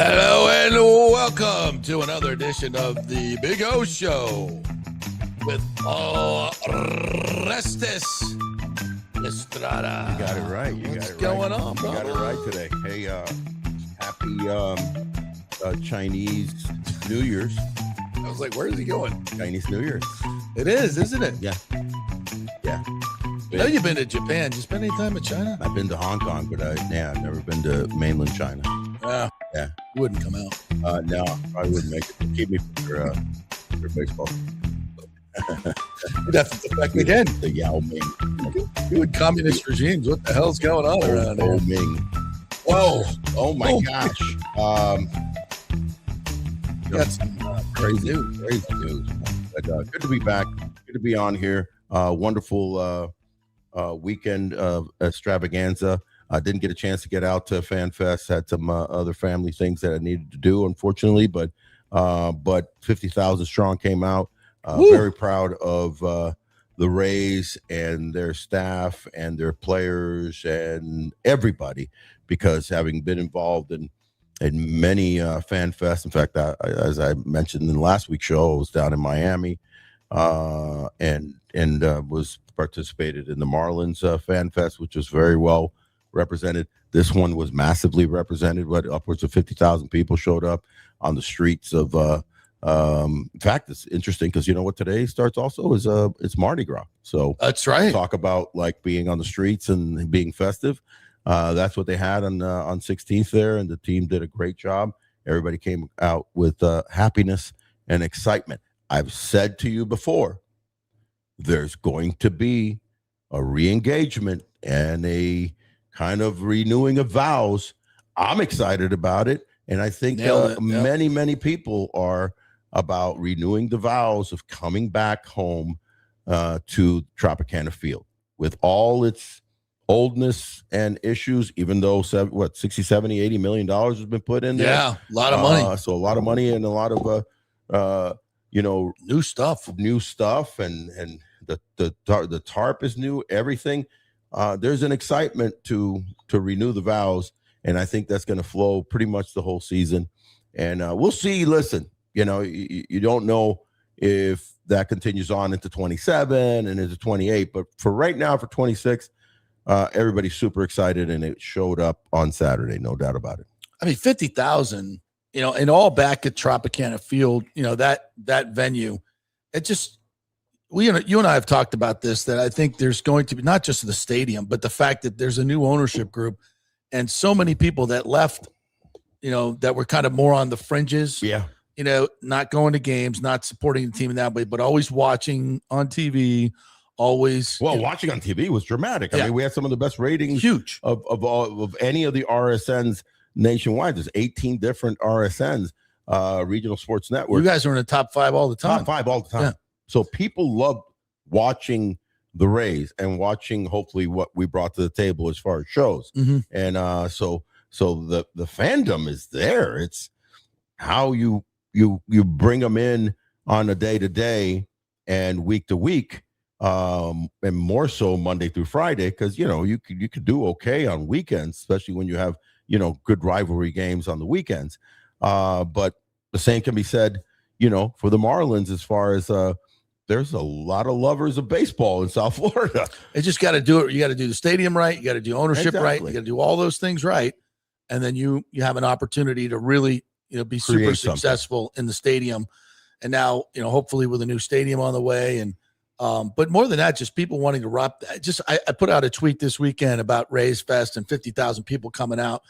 Hello and welcome to another edition of the Big O Show with Orestes Destrade. You got it right. What's going on, bro? You got it right today. Hey, happy Chinese New Year's. I was like, where's he going? Chinese New Year's. It is, isn't it? Yeah. I know you've been to Japan. Did you spend any time in China? I've been to Hong Kong, but I've never been to mainland China. Yeah. You wouldn't come out. No, I wouldn't make it. Keep me for baseball. You'd have to defect again. The Yao Ming. You would communist regimes. What the hell's going on around here? Ming. Whoa. Oh my gosh. You got some crazy news. But good to be back. Good to be on here. Wonderful weekend of extravaganza. I didn't get a chance to get out to Fan Fest. Had some other family things that I needed to do, unfortunately. But 50,000 strong came out. Very proud of the Rays and their staff and their players and everybody, because having been involved in many Fan Fests. In fact, as I mentioned in last week's show, I was down in Miami and was participated in the Marlins Fan Fest, which was very well represented. This one was massively represented. Upwards of 50,000 people showed up on the streets of in fact, it's interesting because you know what today starts also is it's Mardi Gras. So that's right. Talk about like being on the streets and being festive. That's what they had on 16th there, and the team did a great job. Everybody came out with happiness and excitement. I've said to you before, there's going to be a re-engagement and a kind of renewing of vows. I'm excited about it, and I think many people are about renewing the vows of coming back home to Tropicana Field with all its oldness and issues, even though 60, 70, 80 million dollars has been put in there. Yeah, a lot of money. So a lot of money and a lot of new stuff and the tarp is new, everything. There's an excitement to renew the vows, and I think that's going to flow pretty much the whole season. And we'll see. Listen, you don't know if that continues on into 27 and into 28, but for right now, for 26, everybody's super excited, and it showed up on Saturday, no doubt about it. I mean, 50,000, and all back at Tropicana Field, that venue, it just, you and I have talked about this, that I think there's going to be not just the stadium, but the fact that there's a new ownership group and so many people that left, that were kind of more on the fringes. Yeah. Not going to games, not supporting the team in that way, but always watching on TV, always. Well, watching on TV was dramatic. I mean, we had some of the best ratings of any of the RSNs nationwide. There's 18 different RSNs, regional sports networks. You guys are in the top 5 all the time. Top 5 all the time. Yeah. So people love watching the Rays and watching hopefully what we brought to the table as far as shows. Mm-hmm. And so the fandom is there. It's how you bring them in on a day-to-day and week-to-week, and more so Monday through Friday, because you could do okay on weekends, especially when you have good rivalry games on the weekends. But the same can be said, for the Marlins, as far as there's a lot of lovers of baseball in South Florida. You just got to do it. You got to do the stadium right. You got to do ownership right. You got to do all those things right, and then you have an opportunity to really be super successful in the stadium. And now, hopefully with a new stadium on the way. And, but more than that, just people wanting to rock. I put out a tweet this weekend about Rays Fest and 50,000 people coming out.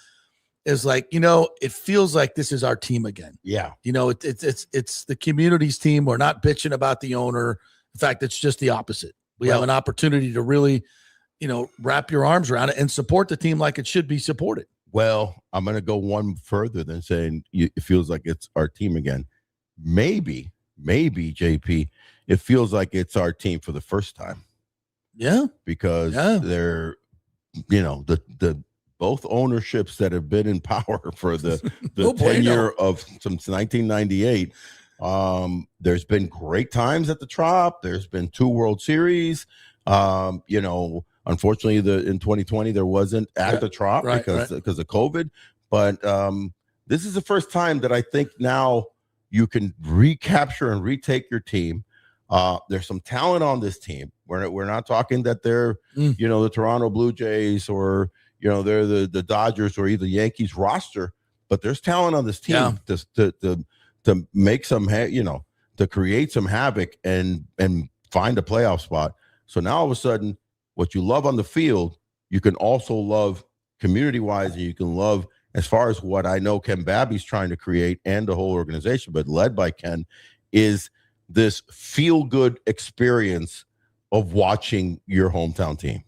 Is like, it feels like this is our team again. Yeah. It's the community's team. We're not bitching about the owner. In fact, it's just the opposite. We have an opportunity to really, wrap your arms around it and support the team like it should be supported. Well, I'm going to go one further than saying it feels like it's our team again. Maybe, JP, it feels like it's our team for the first time. Yeah. Because they're, the both ownerships that have been in power for the tenure of since 1998. There's been great times at the Trop. There's been 2 World Series. Unfortunately, in 2020 there wasn't at the Trop because of COVID. But this is the first time that I think now you can recapture and retake your team. There's some talent on this team. We're not talking that they're, the Toronto Blue Jays or, they're the Dodgers or either Yankees roster, but there's talent on this team to make some, to create some havoc and find a playoff spot. So now all of a sudden, what you love on the field, you can also love community-wise, and you can love as far as what I know Ken Babby's trying to create and the whole organization, but led by Ken, is this feel-good experience of watching your hometown team.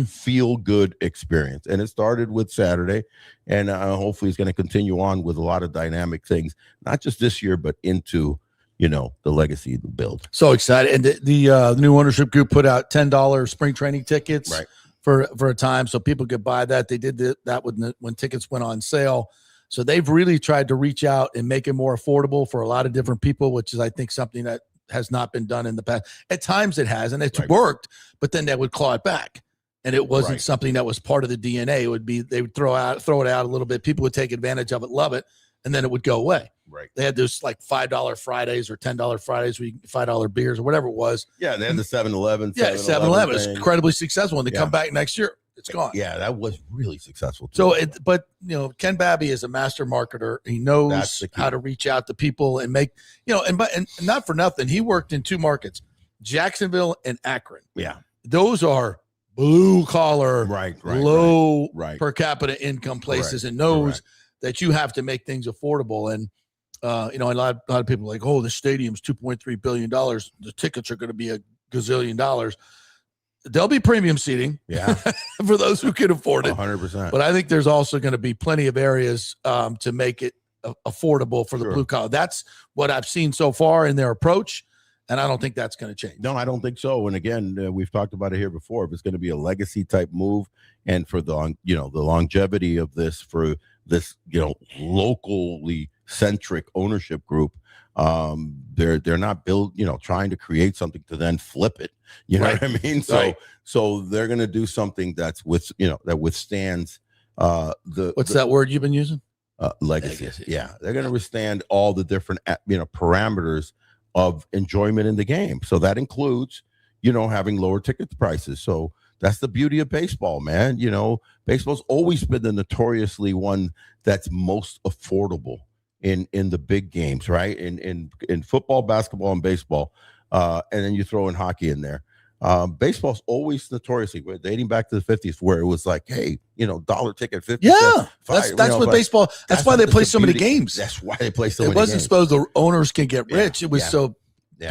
Feel-good experience. And it started with Saturday, and hopefully it's going to continue on with a lot of dynamic things, not just this year, but into the legacy of the build. So excited. And the new ownership group put out $10 spring training tickets for a time so people could buy that. They did that when tickets went on sale. So they've really tried to reach out and make it more affordable for a lot of different people, which is, I think, something that has not been done in the past. At times it has, and it's worked, but then they would claw it back. And it wasn't something that was part of the DNA. It would be, they would throw it out a little bit. People would take advantage of it, love it, and then it would go away. Right. They had those like $5 Fridays or $10 Fridays, where you $5 beers or whatever it was. Yeah, they had the 7-Eleven. Yeah, 7-Eleven is incredibly successful. And they come back next year, it's gone. Yeah, that was really successful too. So, but Ken Babby is a master marketer. He knows how to reach out to people and make, and not for nothing, he worked in 2 markets, Jacksonville and Akron. Yeah, those are blue collar, low per capita income places, and knows that you have to make things affordable. And a lot of people are like, oh, the stadium's $2.3 billion. The tickets are going to be $1 gazillion. There'll be premium seating, for those who can afford it, 100%. But I think there's also going to be plenty of areas to make it affordable for the blue collar. That's what I've seen so far in their approach. And I don't think that's going to change. No, I don't think so. And again, we've talked about it here before. If it's going to be a legacy type move, and for the the longevity of this, for this locally centric ownership group, they're not trying to create something to then flip it. You know what I mean? So they're going to do something that's that withstands that word you've been using? Legacy. Yeah, they're going to withstand all the different parameters of enjoyment in the game. So that includes, having lower ticket prices. So that's the beauty of baseball, man. Baseball's always been the notoriously one that's most affordable in the big games, right? In football, basketball, and baseball. And then you throw in hockey in there. Baseball's always notoriously, dating back to the 50s, where it was like, hey, dollar ticket, 50 cents. That's what baseball, that's why they play so many games. That's why they play so many games. It wasn't supposed the owners can get rich. It was so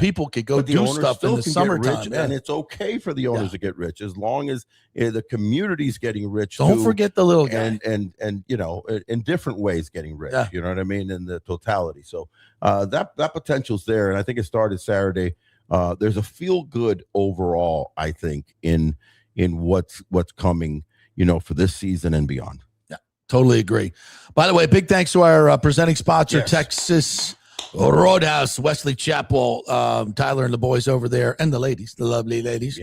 people could go do stuff in the summertime. And it's okay for the owners to get rich, as long as the community's getting rich. Don't forget the little guy. And in different ways getting rich. You know what I mean? In the totality. So that potential's there. And I think it started Saturday. There's a feel good overall, I think, in what's coming, for this season and beyond. Yeah, totally agree. By the way, big thanks to our presenting sponsor, Texas Roadhouse, Wesley Chapel, Tyler and the boys over there, and the ladies, the lovely ladies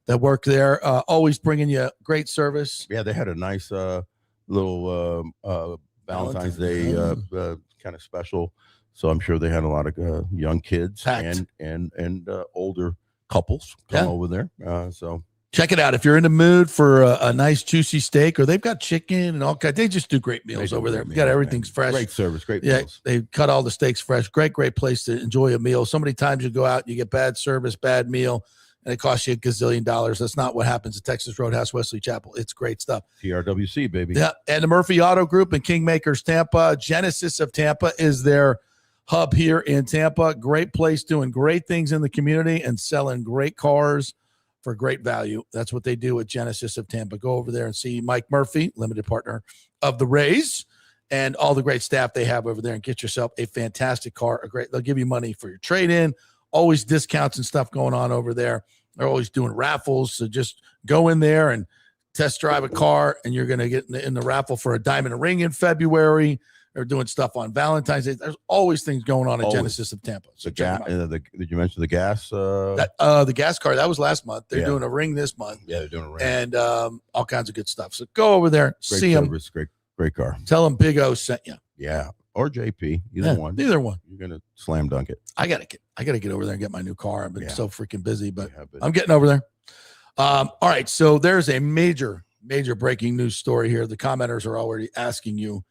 that work there, always bringing you great service. Yeah, they had a nice little Valentine's Day kind of special. So I'm sure they had a lot of young kids and older couples come over there. So check it out if you're in the mood for a nice juicy steak, or they've got chicken and all kinds. They just do great meals over there. Got everything's fresh. Great service, great meals. They cut all the steaks fresh. Great place to enjoy a meal. So many times you go out, you get bad service, bad meal, and it costs you $1 gazillion. That's not what happens at Texas Roadhouse, Wesley Chapel. It's great stuff. TRWC, baby. Yeah, and the Murphy Auto Group in Kingmakers, Tampa. Genesis of Tampa is their hub here in Tampa. Great place, doing great things in the community and selling great cars for great value. That's what they do at Genesis of Tampa. Go over there and see Mike Murphy, limited partner of the Rays, and all the great staff they have over there, and get yourself a fantastic car. They'll give you money for your trade-in. Always discounts and stuff going on over there. They're always doing raffles. So just go in there and test drive a car, and you're going to get in the raffle for a diamond ring in February. They're doing stuff on Valentine's Day. There's always things going on at Genesis of Tampa. So did you mention the gas? The gas car, that was last month. They're doing a ring this month. Yeah, they're doing a ring. And all kinds of good stuff. So go over there, see them. Great car. Tell them Big O sent you. Yeah. or JP, either one. Either one. You're gonna slam dunk it. I gotta get over there and get my new car. I've been so freaking busy, but Yeah, I'm getting over there. All right, so there's a major breaking news story here. The commenters are already asking you,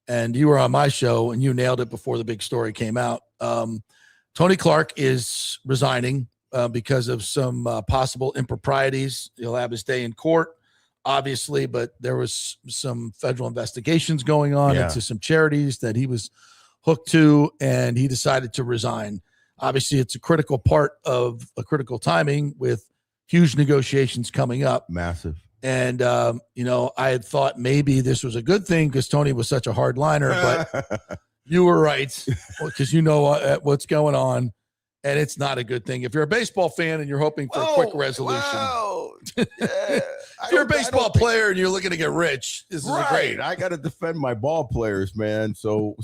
and you were on my show and you nailed it before the big story came out. Tony Clark is resigning because of some possible improprieties. He'll have his day in court, obviously, but there was some federal investigations going on into some charities that he was hooked to, and he decided to resign. Obviously, it's a critical part of a critical timing with huge negotiations coming up. Massive. And, I had thought maybe this was a good thing because Tony was such a hard liner, but you were right because what's going on. And it's not a good thing. If you're a baseball fan and you're hoping for a quick resolution, if you're a baseball player and you're looking to get rich, this is great. I got to defend my ball players, man. So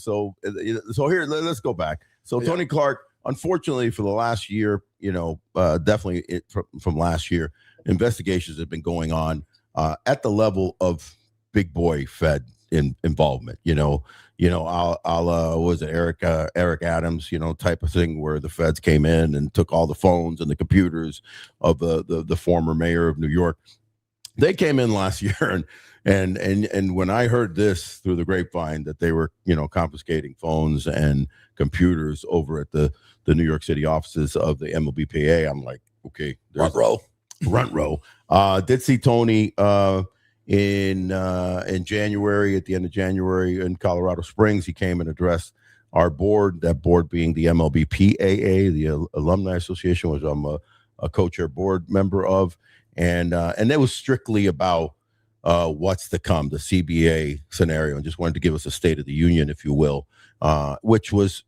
here, let's go back. So Tony Clark, unfortunately, for the last year, definitely from last year, investigations have been going on at the level of big boy Fed involvement. Was it Eric Adams, type of thing where the feds came in and took all the phones and the computers of the former mayor of New York. They came in last year and when I heard this through the grapevine that they were, confiscating phones and computers over at the New York City offices of the MLB PA, I'm like, okay, Runt row. Did see Tony in January, at the end of January in Colorado Springs. He came and addressed our board, that board being the MLB PAA, the Alumni Association, which I'm a co-chair board member of. And it was strictly about what's to come, the CBA scenario, and just wanted to give us a state of the union, if you will, which was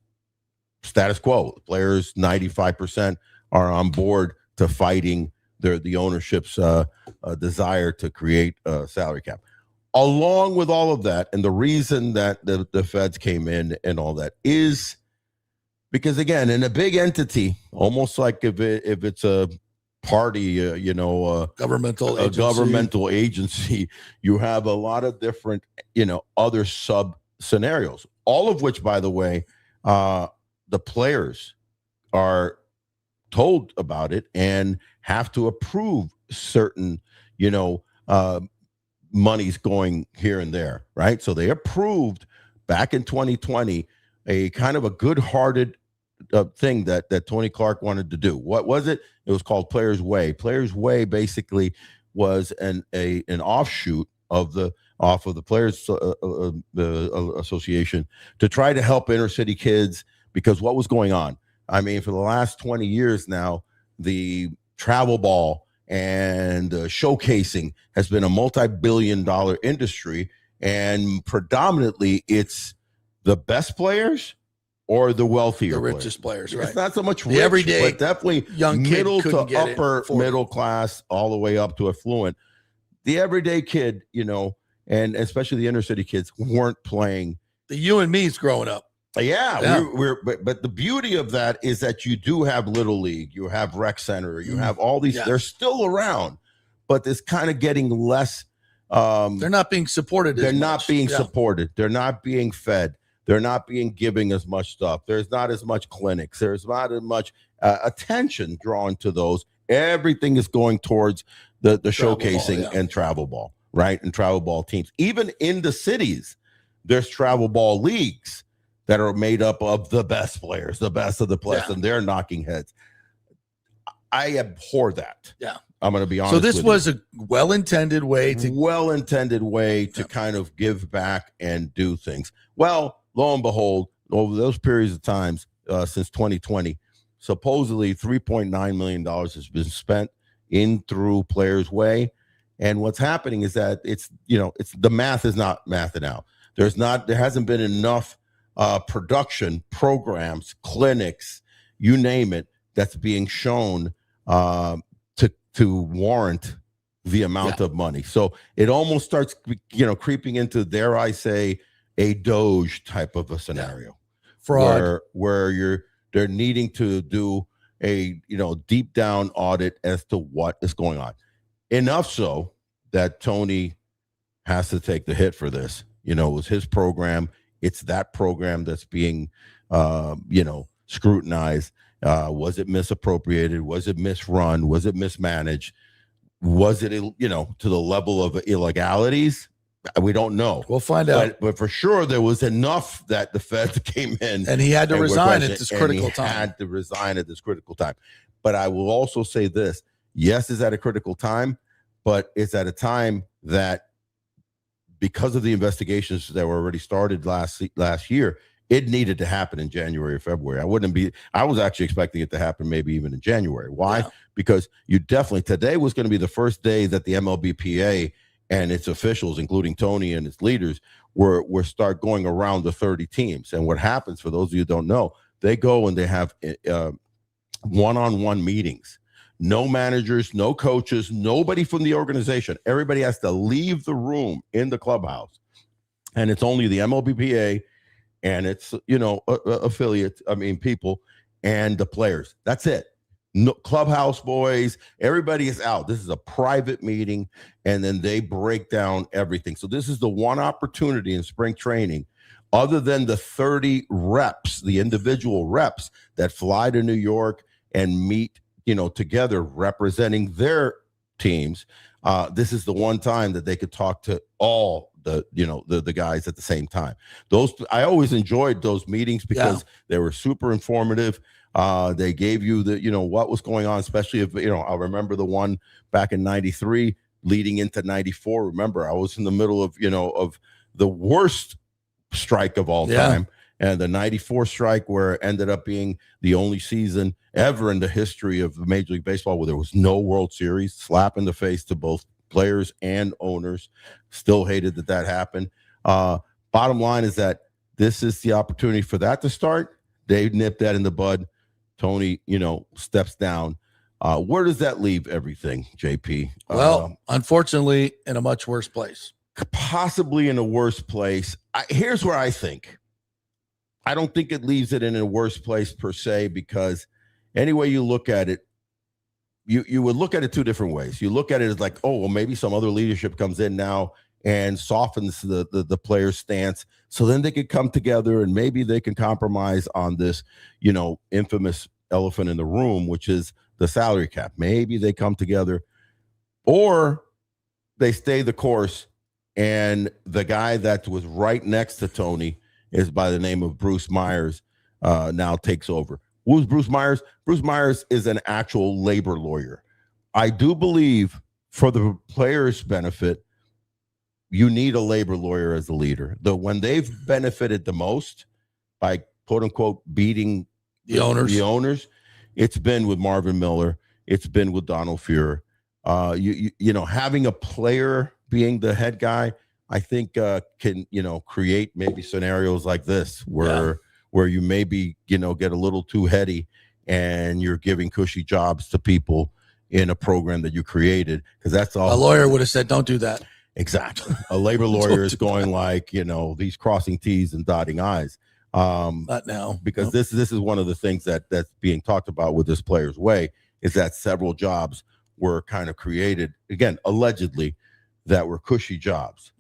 status quo. Players, 95% are on board to fighting the ownership's desire to create a salary cap. Along with all of that, and the reason that the feds came in and all that is because, again, in a big entity, almost like if it's a party, governmental agency, you have a lot of different, other sub scenarios, all of which, by the way, the players are told about it and have to approve certain, monies going here and there, right? So they approved back in 2020 a kind of a good-hearted thing that Tony Clark wanted to do. What was it? It was called Players Way. Players Way basically was an offshoot of the Players Association to try to help inner city kids, because what was going on? I mean, for the last 20 years now, the travel ball and showcasing has been a multi-billion-dollar industry, and predominantly it's the best players or the wealthier, the richest players, right? It's not so much the everyday, but definitely young middle to upper middle class, all the way up to affluent. The everyday kid, and especially the inner city kids, weren't playing. The you and me's growing up. Yeah. But the beauty of that is that you do have Little League, you have Rec Center, you have all these. They're still around, but it's kind of getting less. They're not being supported. They're not being supported. They're not being fed. They're not being giving as much stuff. There's not as much clinics. There's not as much attention drawn to those. Everything is going towards the showcasing and travel ball, right? And travel ball teams. Even in the cities, there's travel ball leagues that are made up of the best players, the best of the best, and they're knocking heads. I abhor that. Yeah. I'm going to be honest. So this was a well-intended way to kind of give back and do things. Well, lo and behold, over those periods of times since 2020, supposedly $3.9 million has been spent in through Players Way. And what's happening is that it's the math is not mathing out. There hasn't been enough production programs, clinics, you name it, that's being shown to warrant the amount of money. So it almost starts, creeping into, dare I say, a Doge type of a scenario, fraud, where they're needing to do a deep down audit as to what is going on. Enough so that Tony has to take the hit for this. It was his program. it's that program that's being, scrutinized. Was it misappropriated? Was it misrun? Was it mismanaged? Was it, to the level of illegalities? We don't know. We'll find out. But for sure, there was enough that the feds came in. And he had to resign at this critical time. Had to resign at this critical time. But I will also say this. Yes, it's at a critical time, but it's at a time that because of the investigations that were already started last year, it needed to happen in January or February. I was actually expecting it to happen maybe even in January. Why? Yeah. Because today was going to be the first day that the MLBPA and its officials, including Tony and its leaders, were start going around the 30 teams. And what happens, for those of you who don't know, they go and they have one-on-one meetings. No managers, no coaches, nobody from the organization. Everybody has to leave the room in the clubhouse. And it's only the MLBPA and its, affiliates, people and the players. That's it. No, clubhouse boys, everybody is out. This is a private meeting, and then they break down everything. So this is the one opportunity in spring training, other than the 30 reps, the individual reps that fly to New York and meet, together representing their teams. This is the one time that they could talk to all the guys at the same time. I always enjoyed those meetings because they were super informative. They gave you what was going on, especially if, I remember the one back in 93 leading into 94. Remember, I was in the middle of, of the worst strike of all time. And the 94 strike, where it ended up being the only season ever in the history of Major League Baseball where there was no World Series, slap in the face to both players and owners. Still hated that happened. Bottom line is that this is the opportunity for that to start. They nipped that in the bud. Tony, steps down. Where does that leave everything, JP? Well, unfortunately, in a much worse place. Possibly in a worse place. Here's where I think. I don't think it leaves it in a worse place per se, because any way you look at it, you would look at it two different ways. You look at it as like, oh, well, maybe some other leadership comes in now and softens the player's stance, so then they could come together and maybe they can compromise on this, infamous elephant in the room, which is the salary cap. Maybe they come together, or they stay the course, and the guy that was right next to Tony is by the name of Bruce Myers, now takes over. Who's Bruce Myers? Bruce Myers is an actual labor lawyer. I do believe, for the players' benefit, you need a labor lawyer as a leader. When they've benefited the most by, quote unquote, beating the owners, it's been with Marvin Miller. It's been with Donald Fuhrer. Having a player being the head guy, I think can, create maybe scenarios like this where you maybe, get a little too heady and you're giving cushy jobs to people in a program that you created. Because that's all. A lawyer would have said, don't do that. Exactly. A labor lawyer is going like, these crossing T's and dotting I's. Not now. Because this is one of the things that's being talked about with this Players Way, is that several jobs were kind of created, again, allegedly, that were cushy jobs.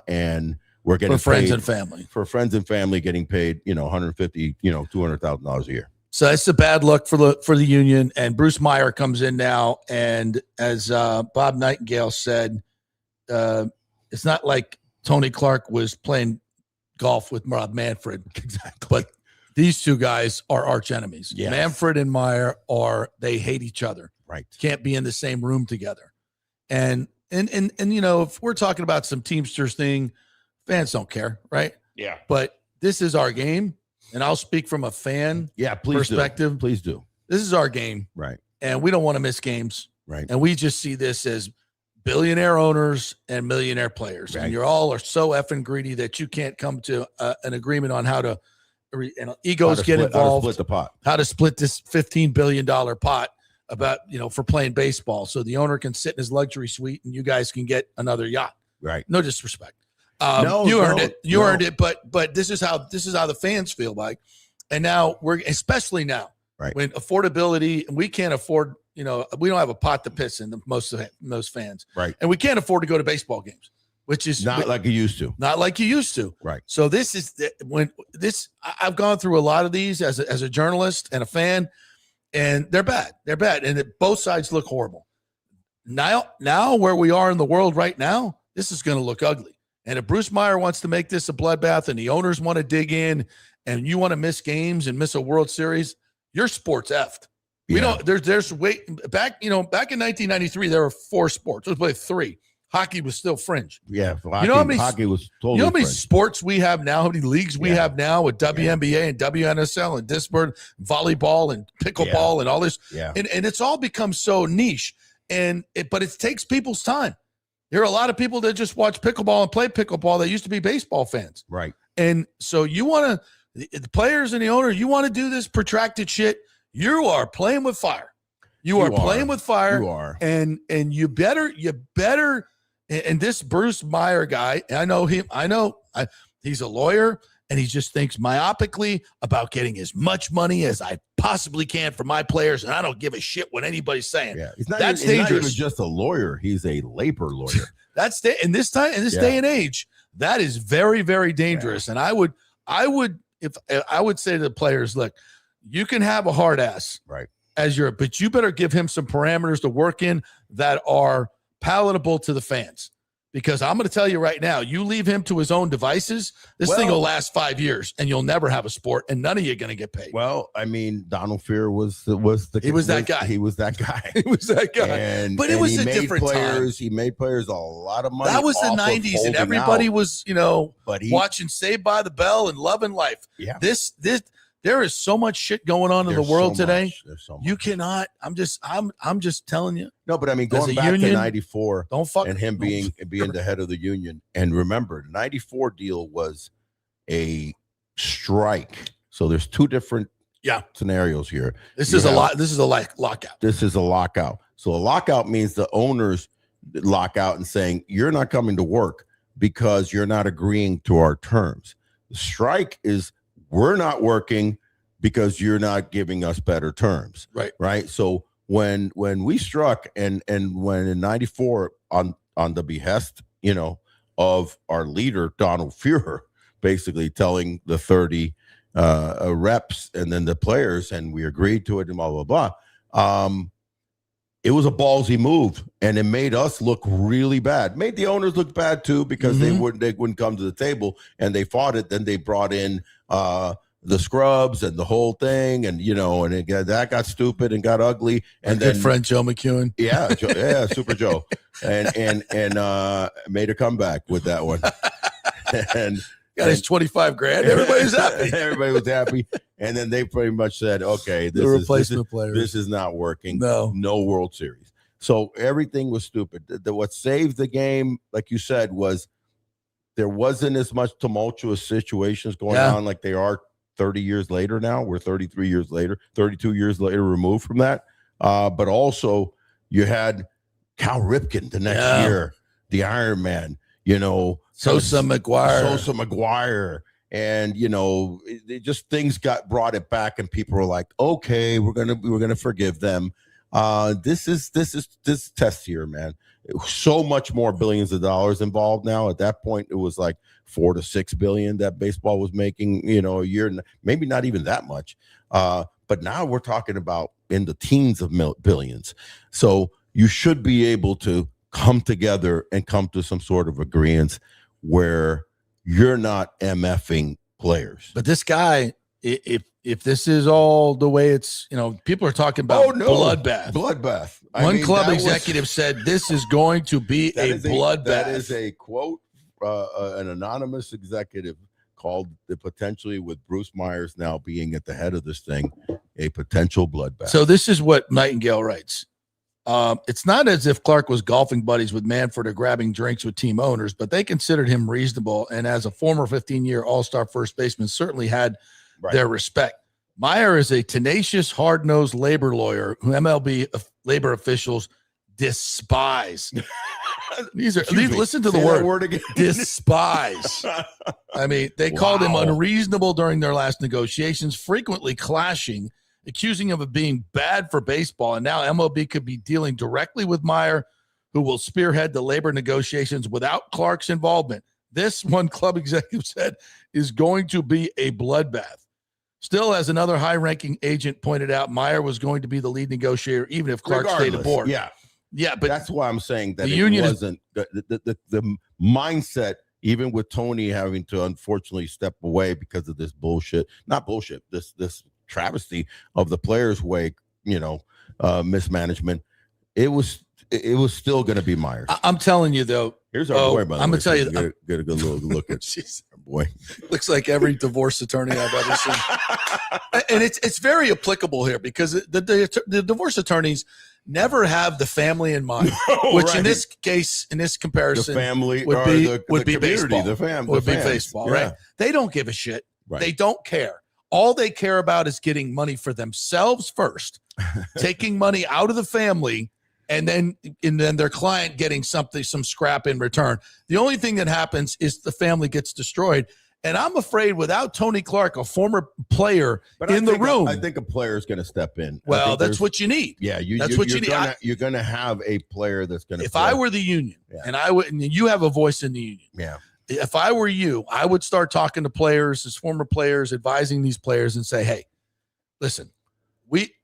And we're getting for friends paid, and family. For friends and family getting paid, $150,000, $200,000 a year. So it's a bad look for the union. And Bruce Meyer comes in now, and as Bob Nightingale said, it's not like Tony Clark was playing golf with Rob Manfred. Exactly. But these two guys are arch enemies. Yes. Manfred and Meyer they hate each other. Right. Can't be in the same room together. And if we're talking about some Teamsters thing, fans don't care, right? Yeah. But this is our game, and I'll speak from a fan perspective. Please do. This is our game. Right. And we don't want to miss games. Right. And we just see this as billionaire owners and millionaire players. Right. And you're all so effing greedy that you can't come to an agreement on how to egos get involved. How to split the pot. How to split this $15 billion pot about, for playing baseball. So the owner can sit in his luxury suite and you guys can get another yacht. Right. No disrespect. You earned it. You earned it. But this is how the fans feel like. And now especially now, right, when affordability, and we can't afford, we don't have a pot to piss in most fans. Right. And we can't afford to go to baseball games. which is not like you used to. Not like you used to. Right. So this is I've gone through a lot of these as a journalist and a fan, and they're bad. They're bad, and both sides look horrible. Now where we are in the world right now, this is going to look ugly. And if Bruce Meyer wants to make this a bloodbath, and the owners want to dig in, and you want to miss games and miss a World Series, your sport's effed. We don't. There's back in 1993 there were 4 sports. Let's play 3. Hockey was still fringe. Yeah, hockey was totally. You know how many fringe. Sports we have now? How many leagues we have now with WNBA and WNSL and Discipline, volleyball and pickleball and all this. Yeah, and it's all become so niche, but it takes people's time. There are a lot of people that just watch pickleball and play pickleball that used to be baseball fans. Right. And so you want to, the players and the owner, you want to do this protracted shit. You are playing with fire. You are playing with fire. You are. And you better, and this Bruce Meyer guy, I know him. He's a lawyer, and he just thinks myopically about getting as much money as I possibly can for my players, and I don't give a shit what anybody's saying. Yeah, that's dangerous. He's not even just a lawyer; he's a labor lawyer. That's in this day and age, that is very, very dangerous. And I would say to the players, look, you can have a hard ass, right, but you better give him some parameters to work in that are palatable to the fans. Because I'm going to tell you right now, you leave him to his own devices, this thing will last 5 years, and you'll never have a sport, and none of you are going to get paid. Well, I mean, Donald Fear was that guy. He was that guy. He was that guy. But it was a different time. He made players a lot of money. That was the 90s, and everybody was, watching Saved by the Bell and Loving Life. Yeah. There is so much shit going on in the world today. There's so much. You cannot. I'm just telling you. No, but I mean, going back union, to 94 and him being the head of the union. And remember, the 94 deal was a strike. So there's 2 different scenarios here. This is a lockout. This is a lockout. So a lockout means the owners lock out and saying, you're not coming to work because you're not agreeing to our terms. The strike is, we're not working because you're not giving us better terms. Right. So when we struck and when in 94 on the behest, of our leader, Donald Fuhrer, basically telling the 30 reps and then the players, and we agreed to it and blah, blah, blah. It was a ballsy move, and it made us look really bad. Made the owners look bad too, because they wouldn't come to the table, and they fought it. Then they brought in the scrubs and the whole thing, and that got stupid and got ugly. And then good friend Joe McEwen, Super Joe, and made a comeback with that one, and got his $25,000. Everybody's happy. Everybody was happy. And then they pretty much said, okay, this is not working. No World Series. So everything was stupid. What saved the game, like you said, was there wasn't as much tumultuous situations going on like they are 30 years later now. We're 33 years later, 32 years later removed from that. But also you had Cal Ripken the next year, the Iron Man, Sosa McGuire. And just things brought it back, and people were like, okay, we're gonna forgive them. This is test year, man. So much more billions of dollars involved now. At that point, it was like $4 to $6 billion that baseball was making, a year, maybe not even that much. But now we're talking about in the teens of billions. So you should be able to come together and come to some sort of agreement where you're not MFing players. But this guy, if this is all the way it's, people are talking about bloodbath. One club executive said this is going to be a bloodbath. That is a quote. An anonymous executive called it, potentially with Bruce Myers now being at the head of this thing, a potential bloodbath. So this is what Nightingale writes. It's not as if Clark was golfing buddies with Manfred or grabbing drinks with team owners, but they considered him reasonable. And as a former 15-year all-star first baseman, certainly had their respect. Meyer is a tenacious, hard-nosed labor lawyer who MLB labor officials despise. Listen to the word again. Despise. I mean, they called him unreasonable during their last negotiations, frequently clashing, accusing him of being bad for baseball. And now MLB could be dealing directly with Meyer who will spearhead the labor negotiations without Clark's involvement. This, one club executive said, is going to be a bloodbath. Still, as another high-ranking agent pointed out, Meyer was going to be the lead negotiator, even if Clark stayed aboard. Yeah, but that's why I'm saying that the it union wasn't the mindset. Even with Tony having to unfortunately step away because of this bullshit, not bullshit, this travesty of the Players' Way, mismanagement, it was still going to be Myers. I'm telling you though. Here's our boy, by the way. I'm gonna tell you, get a good look at our boy. Looks like every divorce attorney I've ever seen, and it's very applicable here because the divorce attorneys never have the family in mind, which in this case, in this comparison, the family would be baseball. The family would be baseball, right? They don't give a shit. Right. They don't care. All they care about is getting money for themselves first, taking money out of the family, and then their client getting some scrap in return. The only thing that happens is the family gets destroyed. And I'm afraid without Tony Clark, a former player in the room, I think a player is going to step in. Well, that's what you need. Yeah, that's what you need. You're going to have a player that's going to. If I were the union, and you have a voice in the union. Yeah. If I were you, I would start talking to players, as former players, advising these players, and say, "Hey, listen,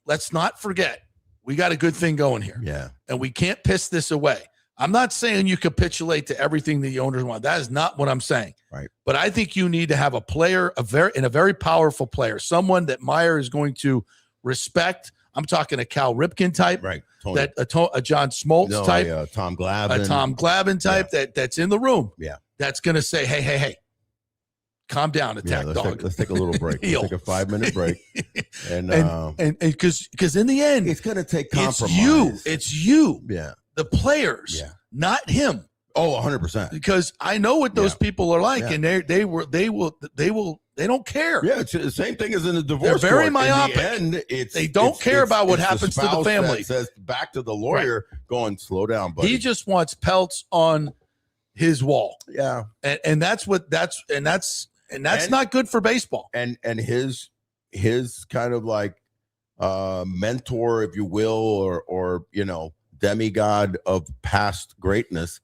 let's not forget we got a good thing going here. Yeah, and we can't piss this away." I'm not saying you capitulate to everything the owners want. That is not what I'm saying. Right. But I think you need to have a player, a very powerful player, someone that Meyer is going to respect. I'm talking a Cal Ripken type, right? Tony. A John Smoltz type, Tom Glavine, a Tom Glavine type that's in the room. Yeah. That's going to say, hey, calm down, attack dog. Let's take a little break. Let's take a 5-minute break. And because in the end, it's going to take compromise. It's you. Yeah. The players, not him. Oh, 100%. Because I know what those people are like, and they don't care. Yeah, it's the same thing as in the divorce. They're very court. myopic. In the end, they don't care about what happens to the family. That says back to the lawyer, going, slow down, buddy. He just wants pelts on his wall. Yeah, and that's not good for baseball. And his kind of like mentor, if you will, or demigod of past greatness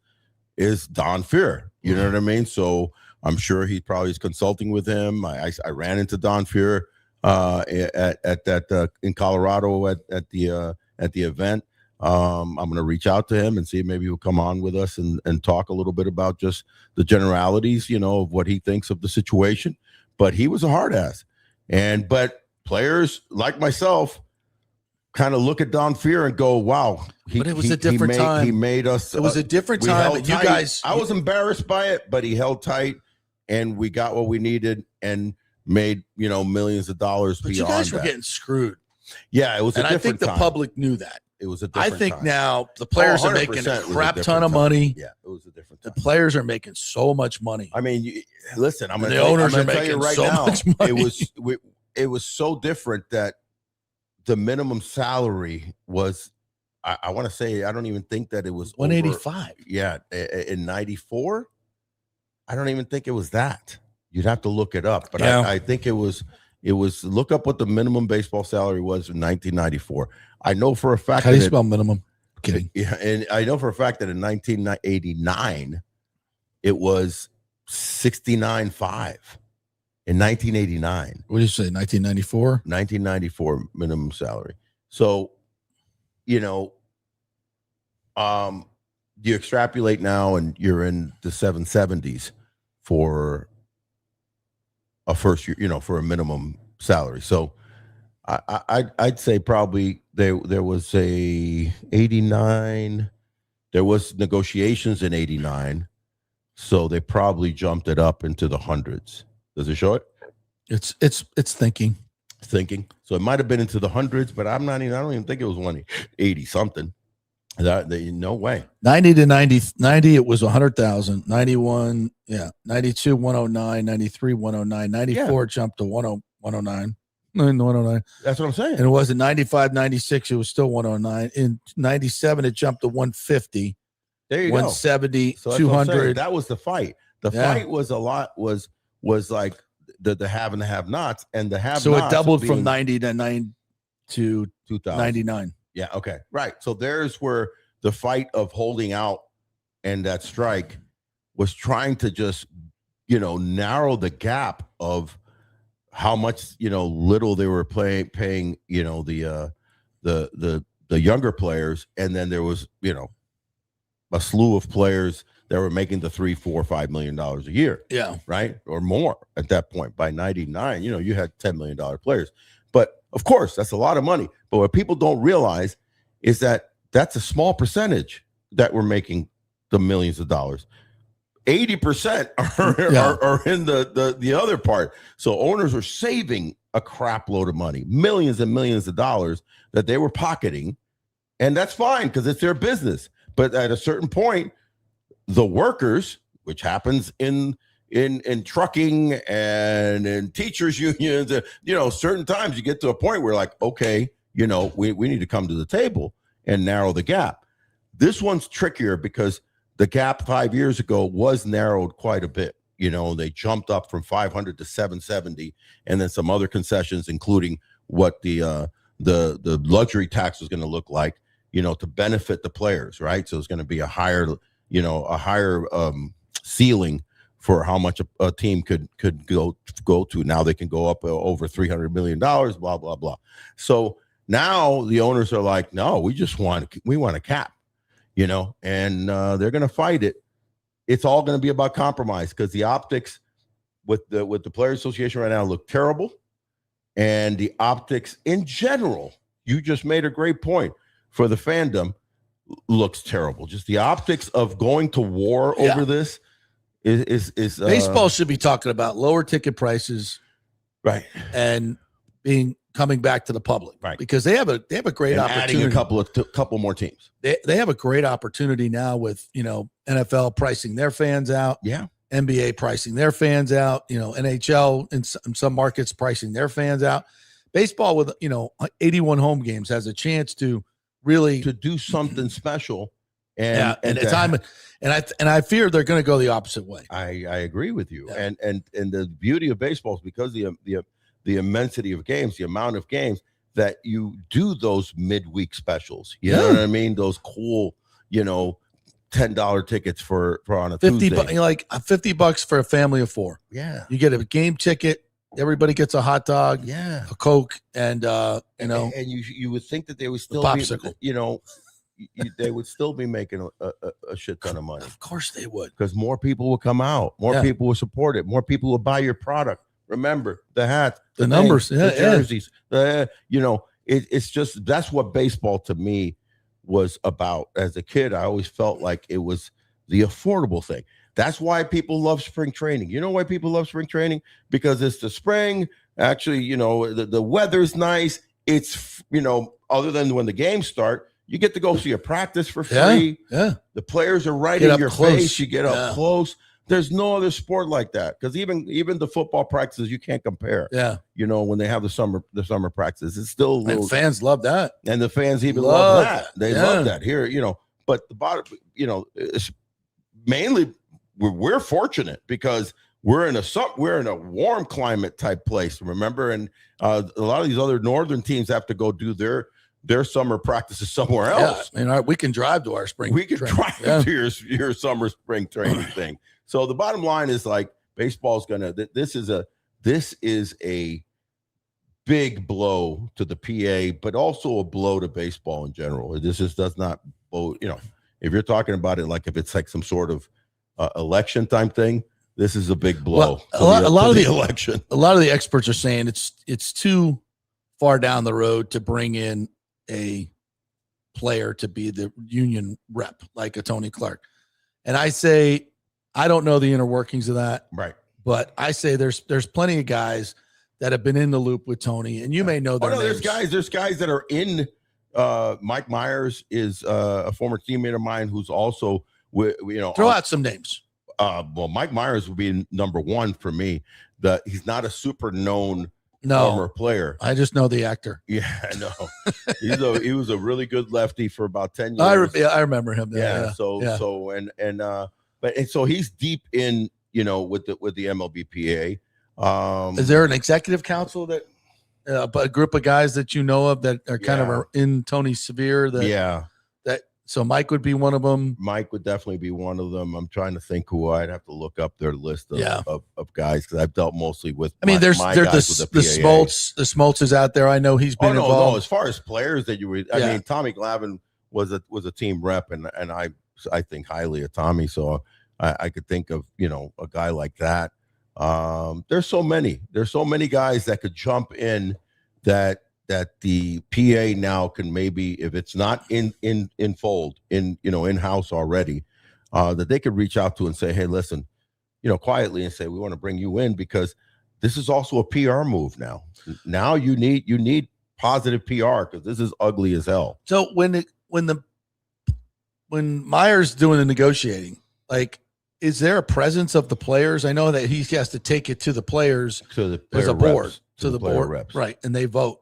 is Don Fear. You know what I mean? So I'm sure he probably is consulting with him. I ran into Don Fear at that in Colorado at the event. I'm going to reach out to him and see if maybe he'll come on with us and talk a little bit about just the generalities, of what he thinks of the situation. But he was a hard ass. But players like myself kind of look at Don Fear and go, wow. But it was a different time. He made us. It was a different time. And you guys. I was embarrassed by it, but he held tight and we got what we needed and made, millions of dollars but beyond you guys were that. getting screwed. Yeah, it was a different time. I think the public knew that. It was a different I think time. now the players are making a crap ton of money. Yeah, it was a different time. The players are making so much money. I mean, listen, I'm going to tell you right now, it was so different that the minimum salary was, I want to say, I don't even think that it was 185. In 94. I don't even think it was that. You'd have to look it up, but I think it was look up what the minimum baseball salary was in 1994. I know for a fact. How do you spell minimum? Kidding. Yeah, and I know for a fact that in 1989 it was 69.5. In 1989. What did you say? 1994? 1994 minimum salary. So, you extrapolate now and you're in the 770s for a first year, for a minimum salary. So I'd say probably there was a 89. There was negotiations in 89. So they probably jumped it up into the hundreds. Does it show it? It's thinking. So it might have been into the hundreds, but I don't even think it was 180 something. No way. 90 to 90, it was 100,000. 91, 92, 109, 93, 109, 94 jumped to 109. 109. That's what I'm saying. And it was in 95, 96, it was still 109. In 97, it jumped to 150. There you 170, go. 200. That was the fight. The fight was a lot, was like the have and the have-nots, and the have-nots. So it doubled from 90 to 9 to 2000. 99. Yeah. Okay. Right. So there's where the fight of holding out and that strike was trying to just, narrow the gap of how much, little they were paying, the younger players. And then there was, a slew of players that were making the $3, $4, $5 million a year. Yeah. Right. Or more at that point. By 99, you had $10 million players. But of course, that's a lot of money. But what people don't realize is that that's a small percentage that we're making the millions of dollars. 80% are in the other part. So owners are saving a crap load of money, millions and millions of dollars that they were pocketing. And that's fine because it's their business. But at a certain point, the workers, which happens in trucking and in teachers unions, certain times you get to a point where like, okay, we need to come to the table and narrow the gap. This one's trickier because the gap 5 years ago was narrowed quite a bit. They jumped up from 500 to 770, and then some other concessions, including what the luxury tax was going to look like, to benefit the players, right? So it's going to be a higher ceiling for how much a team could go to. Now they can go up over $300 million, blah, blah, blah. So now the owners are like, no, we want a cap, and they're going to fight it. It's all going to be about compromise because the optics with the Players Association right now look terrible. And the optics in general, you just made a great point, for the fandom looks terrible. Just the optics of going to war over this is baseball should be talking about lower ticket prices, right, and coming back to the public, right, because they have a great and opportunity. Adding a couple more teams. They have a great opportunity now with NFL pricing their fans out, NBA pricing their fans out, NHL in some markets pricing their fans out. Baseball with 81 home games has a chance to really do something special, and I fear they're going to go the opposite way. I agree with you, and the beauty of baseball is because the immensity of games, the amount of games that you do those midweek specials. You know what I mean? Those cool, $10 tickets for on a Tuesday. Like $50 for a family of four. Yeah, you get a game ticket. Everybody gets a hot dog, a Coke, and and you would think that they would still popsicle. They would still be making a shit ton of money. Of course they would, because more people will come out, more people will support it, more people will buy your product. Remember the hats, the numbers, the jerseys. It's just that's what baseball to me was about. As a kid, I always felt like it was the affordable thing. That's why people love spring training. You know why people love spring training? Because it's the spring. Actually, the weather's nice. It's, other than when the games start, you get to go see a practice for free. Yeah. The players are right in your face. You get up close. There's no other sport like that. Because even the football practices, you can't compare. Yeah. When they have the summer practices, it's still a little, and fans love that. And the fans even love that. They love that here, but the bottom, it's mainly we're fortunate because we're in a warm climate type place, remember? And a lot of these other northern teams have to go do their summer practices somewhere else. Yeah, we can drive to our spring. We can drive to your summer spring training thing. So the bottom line is like baseball's this is a big blow to the PA, but also a blow to baseball in general. This just does not blow, if you're talking about it like if it's like some sort of election time thing, this is a big blow. Well, a lot of the election. A lot of the experts are saying it's too far down the road to bring in a player to be the union rep like a Tony Clark. And I say I don't know the inner workings of that. Right. But I say there's plenty of guys that have been in the loop with Tony, and you may know their names. There's guys that are in Mike Myers is a former teammate of mine who's also throw out some names. Well, Mike Myers would be number one for me. He's not a super known former player. I just know the actor. Yeah, I know. He was a really good lefty for about 10 years. I remember him. So he's deep in with the MLB PA. Is there an executive council that a group of guys that you know of that are kind of in Tony's sphere? So Mike would be one of them. Mike would definitely be one of them. I'm trying to think who. I'd have to look up their list of guys because I've dealt mostly with. There's the Smoltz. The Smoltz is out there. I know he's been involved. No. As far as players that you would, I mean, Tommy Glavine was a team rep, and I think highly of Tommy. So I could think of a guy like that. There's so many guys that could jump in that the PA now can maybe, if it's not in fold in-house already, that they could reach out to and say, hey, listen, quietly and say, we want to bring you in because this is also a PR move now. Now you need positive PR because this is ugly as hell. So when Myers doing the negotiating, like, is there a presence of the players? I know that he has to take it to the players. There's a board reps, to the board, reps. Right, and they vote.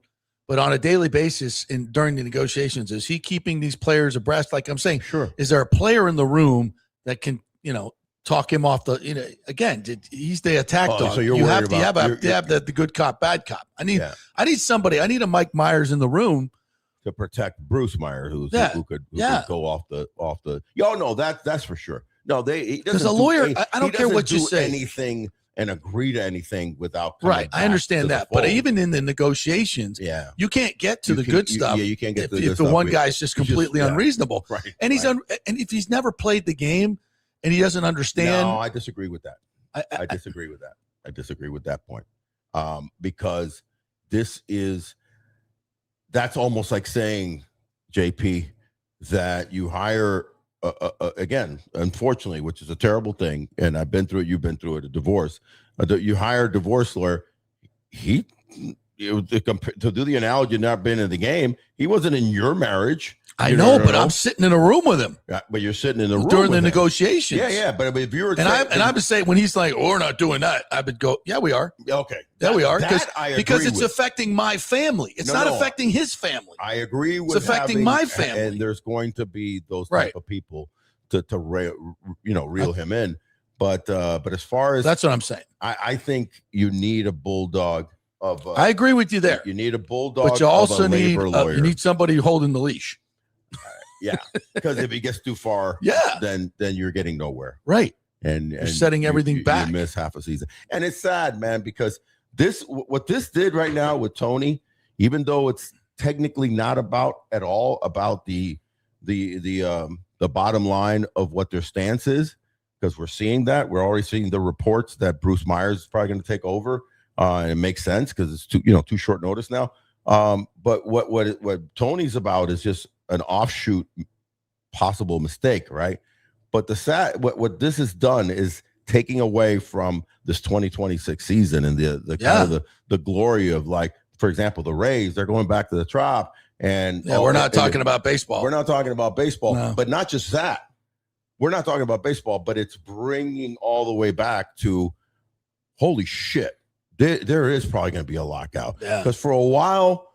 But on a daily basis during the negotiations, is he keeping these players abreast? Like I'm saying, sure. Is there a player in the room that can, talk him off the, again, he's the attack dog. So you have the good cop, bad cop. I need somebody. I need a Mike Myers in the room to protect Bruce Myers, who could go off the. No, that's for sure. No, because a lawyer, I don't care what you say. Anything and agree to anything without right. I understand that, but even in the negotiations, you can't get to the good stuff. You can't get to if the one guy's just completely unreasonable, right? And he's and if he's never played the game and he doesn't understand. No, I disagree with that. I disagree with that. I disagree with that point, because that's almost like saying, JP, that you hire. Again, unfortunately, which is a terrible thing, and I've been through it. You've been through it. A divorce. You hire a divorce lawyer. To do the analogy of not being in the game, he wasn't in your marriage. I know, but I'm sitting in a room with him. Yeah, but you're sitting in the room during the negotiations. Yeah. But if you were, I would say when he's like, "Oh, we're not doing that," I would go, "Yeah, we are." Okay, we are because it's affecting my family. It's not affecting his family. I agree with. It's affecting my family, and there's going to be those type of people to reel him in. But as far as that's what I'm saying, I think you need a bulldog. I agree with you there. You need a bulldog, but you also of a labor lawyer. You need somebody holding the leash. Yeah, because if he gets too far, then you're getting nowhere. Right. And you're setting everything back. You miss half a season. And it's sad, man, because what this did right now with Tony, even though it's technically not about the bottom line of what their stance is, because we're seeing that. We're already seeing the reports that Bruce Myers is probably going to take over. And it makes sense because it's too short notice now. But what Tony's about is just an offshoot possible mistake, right? But what this has done is taking away from this 2026 season and the kind of the glory of, like, for example, the Rays. They're going back to the Trop, and we're not talking about baseball. We're not talking about baseball, but not just that. We're not talking about baseball, but it's bringing all the way back to, holy shit, there is probably going to be a lockout, because for a while,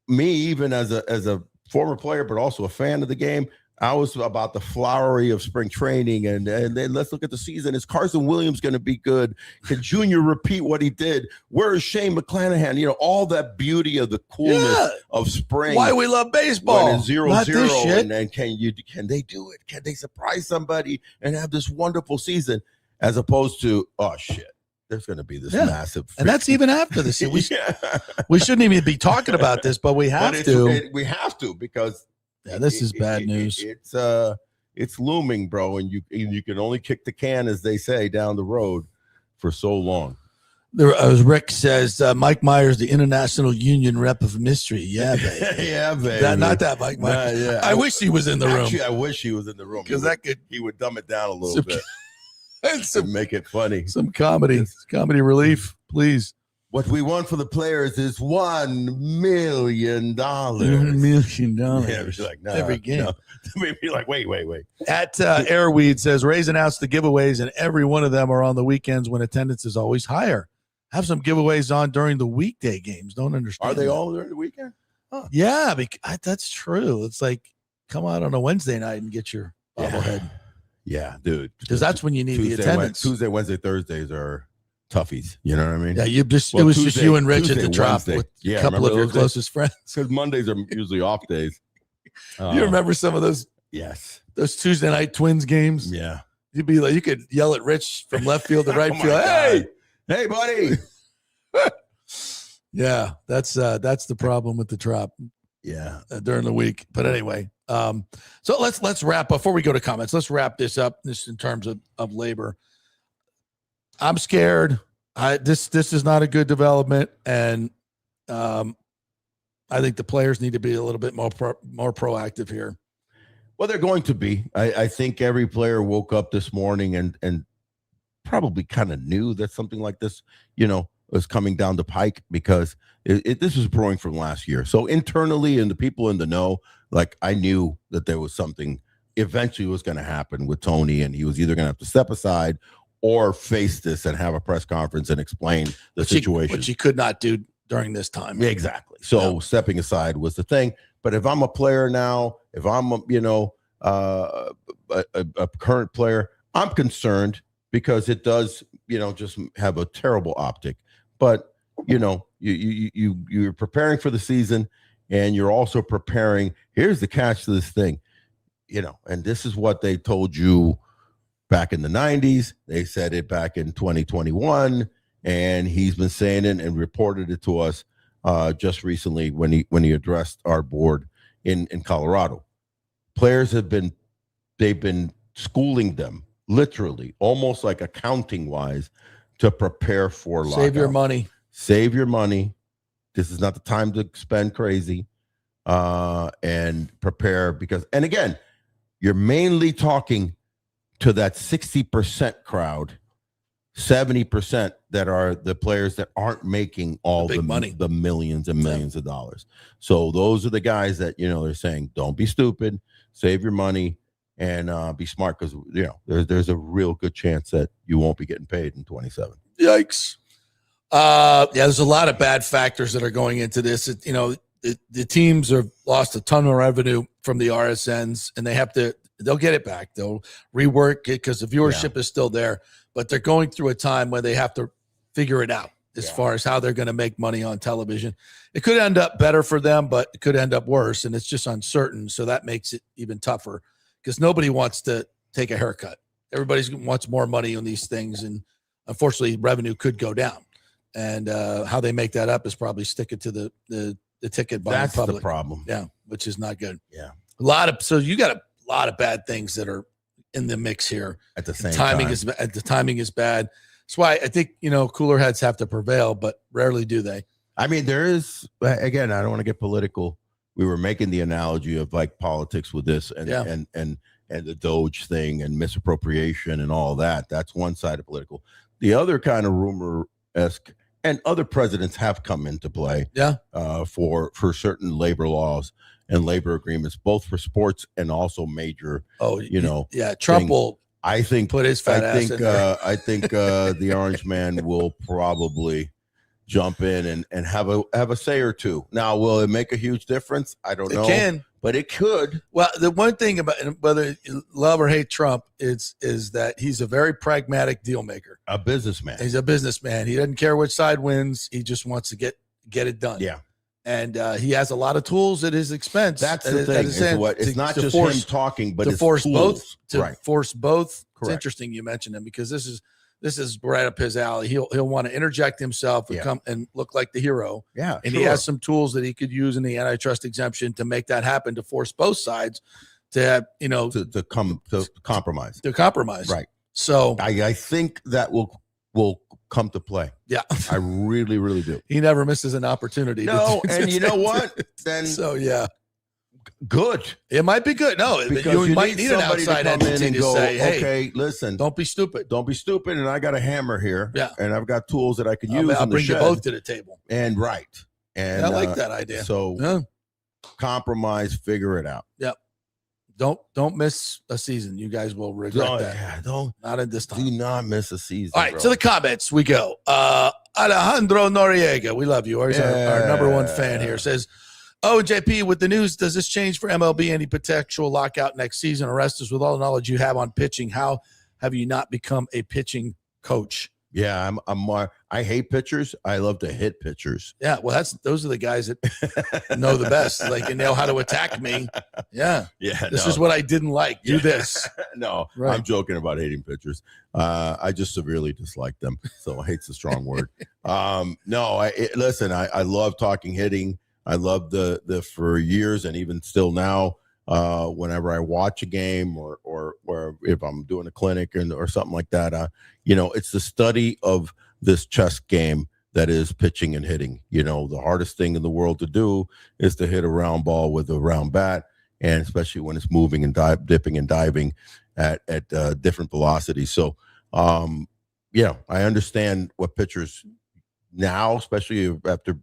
me, even as a former player, but also a fan of the game, I was about the flowery of spring training, and then let's look at the season. Is Carson Williams going to be good? Can Junior repeat what he did? Where is Shane McClanahan? All that beauty of the coolness of spring. Why we love baseball. When it's 0-0, and can they do it? Can they surprise somebody and have this wonderful season? As opposed to, oh shit, there's going to be this massive, and that's even after the season. We shouldn't even be talking about this, but we have to. We have to, because this is bad news. It's looming, bro, and you can only kick the can, as they say, down the road for so long. As Rick says, Mike Myers, the international union rep of mystery. Yeah, baby. Yeah, baby. Not that Mike Myers. I wish he was in the room. Actually, I wish he was in the room, because he would dumb it down a little bit. And make it funny. Some comedy relief, please. What we want for the players is $1 million. $1 million. Yeah, like, every game. No. Maybe like, wait. At Airweed says, Rays announced the giveaways, and every one of them are on the weekends when attendance is always higher. Have some giveaways on during the weekday games. Don't understand. Are they all during the weekend? Huh. Yeah, that's true. It's like, come out on a Wednesday night and get your bobblehead. Yeah, dude. Because that's when you need the attendance. Tuesday, Wednesday, Thursdays are toughies. You know what I mean? Yeah, it was just you and Rich at the Trop with a couple of your closest friends. Because Mondays are usually off days. You remember some of those Yes. Those Tuesday night Twins games. Yeah. You'd be like, you could yell at Rich from left field to right field. Hey, buddy. Yeah, that's the problem with the Trop. Yeah, during the week. But anyway, so let's wrap before we go to comments. Let's wrap this up. This in terms of labor. I'm scared. This is not a good development, and I think the players need to be a little bit more proactive here. Well, they're going to be. I think every player woke up this morning and probably kind of knew that something like this, was coming down the pike, because this was brewing from last year. So internally, and the people in the know, like, I knew that there was something eventually was going to happen with Tony, and he was either going to have to step aside or face this and have a press conference and explain the situation. Which he could not do during this time. Exactly. So stepping aside was the thing. But if I'm a player now, if I'm a current player, I'm concerned, because it does, just have a terrible optic. But you're preparing for the season, and you're also preparing. Here's the catch to this thing, and this is what they told you back in the 90s. They said it back in 2021, and he's been saying it and reported it to us just recently when he addressed our board in Colorado. Players they've been schooling them, literally, almost like accounting wise, to prepare for lockout. Save your money. This is not the time to spend crazy, and prepare, because, and again, you're mainly talking to that 60% crowd, 70% that are the players that aren't making all the money, the millions and millions of dollars. So those are the guys that, they're saying, don't be stupid, save your money, and be smart, because there's a real good chance that you won't be getting paid in 27. Yikes. There's a lot of bad factors that are going into this. The teams have lost a ton of revenue from the RSNs, and they'll get it back. They'll rework it because the viewership is still there, but they're going through a time where they have to figure it out as far as how they're going to make money on television. It could end up better for them, but it could end up worse, and it's just uncertain. So that makes it even tougher, because nobody wants to take a haircut. Everybody wants more money on these things, and unfortunately, revenue could go down. And how they make that up is probably sticking to the ticket buying That's public. The problem. Yeah, which is not good. Yeah. So you got a lot of bad things that are in the mix here. At the same time. The timing is bad. That's why I think, cooler heads have to prevail, but rarely do they. I mean, there is, again, I don't want to get political. We were making the analogy of like politics with this and the Doge thing and misappropriation and all that. That's one side of political. The other kind of rumor-esque, and other presidents have come into play for certain labor laws and labor agreements, both for sports and also major, Trump will, I think, put his fat ass in there. I think the orange man will probably jump in and have a say or two. Now, will it make a huge difference? I don't know. It can. But it could. Well, the one thing about whether you love or hate Trump is that he's a very pragmatic deal maker. A businessman. He's a businessman. He doesn't care which side wins. He just wants to get it done. Yeah. And he has a lot of tools at his expense. That's the thing. It's not just him talking, but to force tools. both. Force both. Correct. It's interesting you mentioned him, because this is right up his alley. He'll want to interject himself and come and look like the hero. Yeah, and he has some tools that he could use in the antitrust exemption to make that happen, to force both sides to have, to compromise. To compromise, right? So I think that will come to play. Yeah, I really, really do. He never misses an opportunity. No, and you know what? Then good. It might be good. No, because you might need an outside entity to say, "Hey, okay, listen, don't be stupid. Don't be stupid." And I got a hammer here. Yeah, and I've got tools that I could use. I'll bring you both to the table. And and I like that idea. So compromise, figure it out. Yep. Don't miss a season. You guys will regret that. Yeah, not at this time. Do not miss a season. All right, to the comments we go. Alejandro Noriega, we love you. He's our number one fan here. Says, "Oh, JP, with the news, does this change for MLB any potential lockout next season? Orestes, with all the knowledge you have on pitching, how have you not become a pitching coach?" Yeah, I'm more. I hate pitchers. I love to hit pitchers. Yeah, well, those are the guys that know the best. Like, and know how to attack me. Yeah, yeah. This is what I didn't like. Do this. No, right. I'm joking about hating pitchers. I just severely dislike them. So hate's a strong word. No, listen. I love talking hitting. I love the for years and even still now. Whenever I watch a game or if I'm doing a clinic or something like that, it's the study of this chess game that is pitching and hitting. The hardest thing in the world to do is to hit a round ball with a round bat, and especially when it's moving and dipping and diving at different velocities. So, I understand what pitchers now, especially after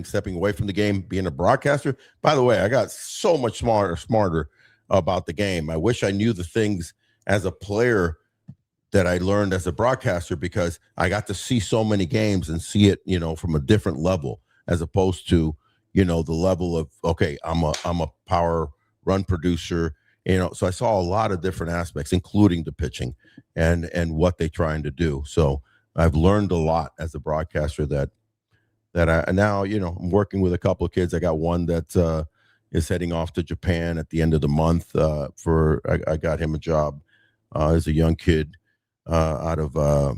stepping away from the game, being a broadcaster. By the way, I got so much smarter about the game. I wish I knew the things as a player that I learned as a broadcaster, because I got to see so many games and see it, from a different level, as opposed to, the level of, okay, I'm a power run producer, so I saw a lot of different aspects, including the pitching and what they're trying to do. So I've learned a lot as a broadcaster that I now, I'm working with a couple of kids. I got one that is heading off to Japan at the end of the month. I got him a job as a young kid out of a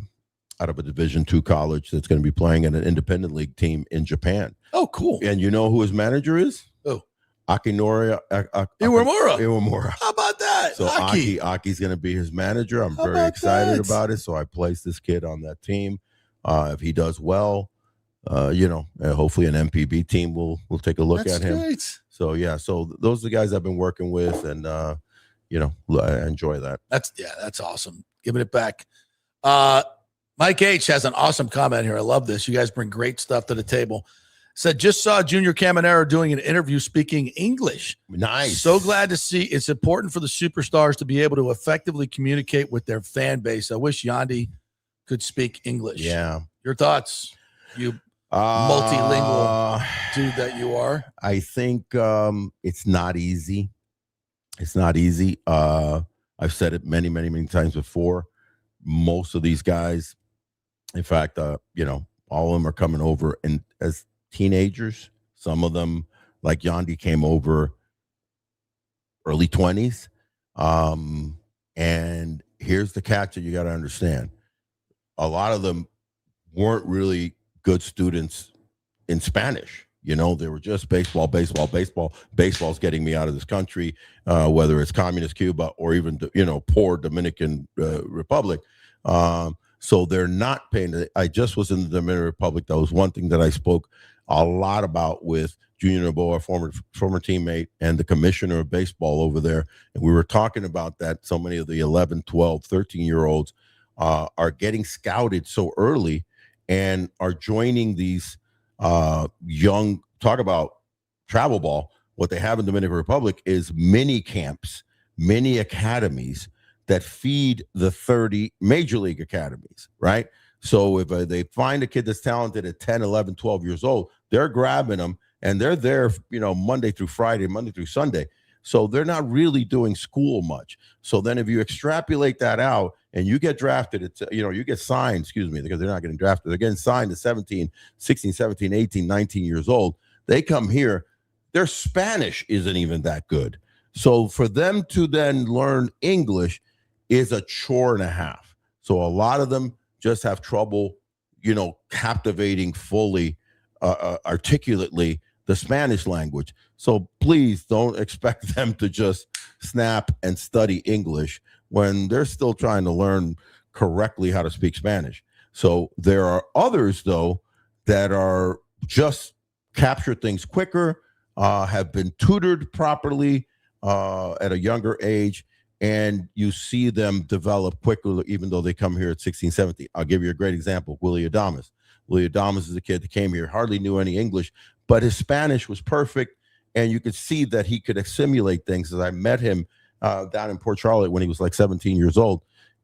Division II college that's going to be playing at an independent league team in Japan. Oh, cool! And you know who his manager is? Oh, Akinori Iwamura. How about that? So Aki's going to be his manager. I'm very excited about it. So I placed this kid on that team. If he does well, hopefully an MPB team will take a look at him. Great. So so those are the guys I've been working with, and I enjoy that. That's awesome. Giving it back. Mike H has an awesome comment here. I love this. You guys bring great stuff to the table. Said, just saw Junior Caminero doing an interview speaking English. Nice. So glad to see. It's important for the superstars to be able to effectively communicate with their fan base. I wish Yandy could speak English. Yeah. Your thoughts? You multilingual dude that you are. I think it's not easy. It's not easy. I've said it many, many, many times before. Most of these guys, in fact, all of them are coming over and as teenagers. Some of them, like Yandy, came over early 20s. And here's the catch that you got to understand. A lot of them weren't really good students in Spanish. They were just baseball. Baseball's getting me out of this country, whether it's communist Cuba or even, poor Dominican Republic. So they're not paying. I just was in the Dominican Republic. That was one thing that I spoke a lot about with Junior Noboa, former teammate, and the commissioner of baseball over there. And we were talking about that. So many of the 11, 12, 13-year-olds are getting scouted so early and are joining these young, talk about travel ball. What they have in the Dominican Republic is mini camps, mini academies that feed the 30 major league academies, right? So if they find a kid that's talented at 10, 11, 12 years old, they're grabbing them and they're there, Monday through Friday, Monday through Sunday. So they're not really doing school much. So then if you extrapolate that out and you get drafted, you get signed, because they're not getting drafted. They're getting signed at 16, 17, 18, 19 years old. They come here, their Spanish isn't even that good. So for them to then learn English is a chore and a half. So a lot of them just have trouble, captivating fully, articulately the Spanish language. So please don't expect them to just snap and study English when they're still trying to learn correctly how to speak Spanish. So there are others, though, that are just capture things quicker, have been tutored properly at a younger age, and you see them develop quicker, even though they come here at 16, 17. I'll give you a great example. Willie Adames. Willie Adames is a kid that came here, hardly knew any English, but his Spanish was perfect, and you could see that he could assimilate things. As I met him down in Port Charlotte when he was like 17 years old,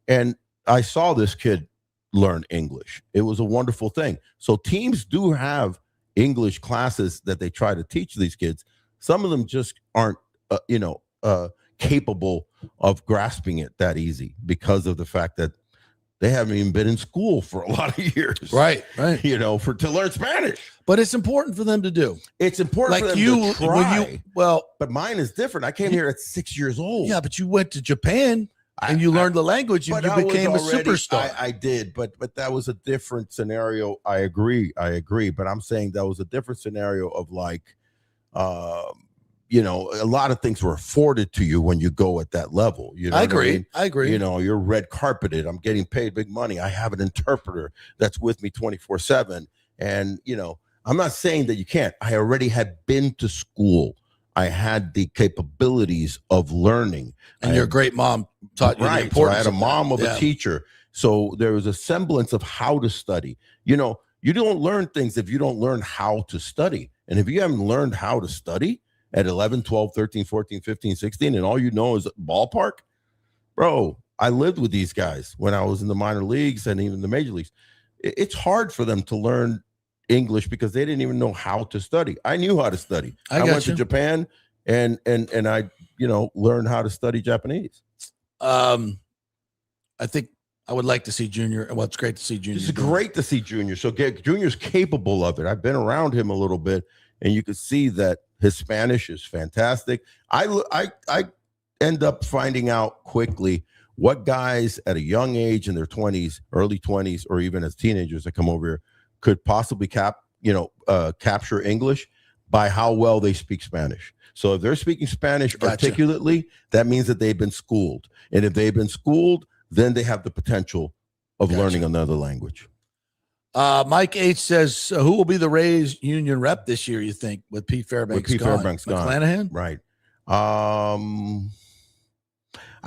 and I saw this kid learn English. It was a wonderful thing. So teams do have English classes that they try to teach these kids. Some of them just aren't, capable of grasping it that easy because of the fact that They haven't even been in school for a lot of years. Right. To learn Spanish. But it's important for them to do. It's important for them to try. But mine is different. I came here at 6 years old. Yeah, but you went to Japan and you learned the language and you became a superstar. I did, but that was a different scenario. I agree. But I'm saying that was a different scenario of like, a lot of things were afforded to you when you go at that level. I agree. You're red carpeted. I'm getting paid big money. I have an interpreter that's with me 24/7. And, I'm not saying that you can't. I already had been to school. I had the capabilities of learning. And your great mom taught you the importance. So I had a mom of a teacher. So there was a semblance of how to study. You don't learn things if you don't learn how to study. And if you haven't learned how to study at 11, 12, 13, 14, 15, 16, and all you know is ballpark, bro, I lived with these guys when I was in the minor leagues and even the major leagues. It's hard for them to learn English because they didn't even know how to study. I knew how to study. I went to Japan and I, learned how to study Japanese. I think I would like to see Junior. Well, it's great to see Junior. It's great to see Junior. So Junior's capable of it. I've been around him a little bit, and you could see that his Spanish is fantastic. I end up finding out quickly what guys at a young age in their 20s, early 20s, or even as teenagers that come over here could possibly capture English by how well they speak Spanish. So if they're speaking Spanish articulately, that means that they've been schooled. And if they've been schooled, then they have the potential of learning another language. Mike H says, who will be the Rays union rep this year, you think, with Pete Fairbanks gone? McClanahan? Right. I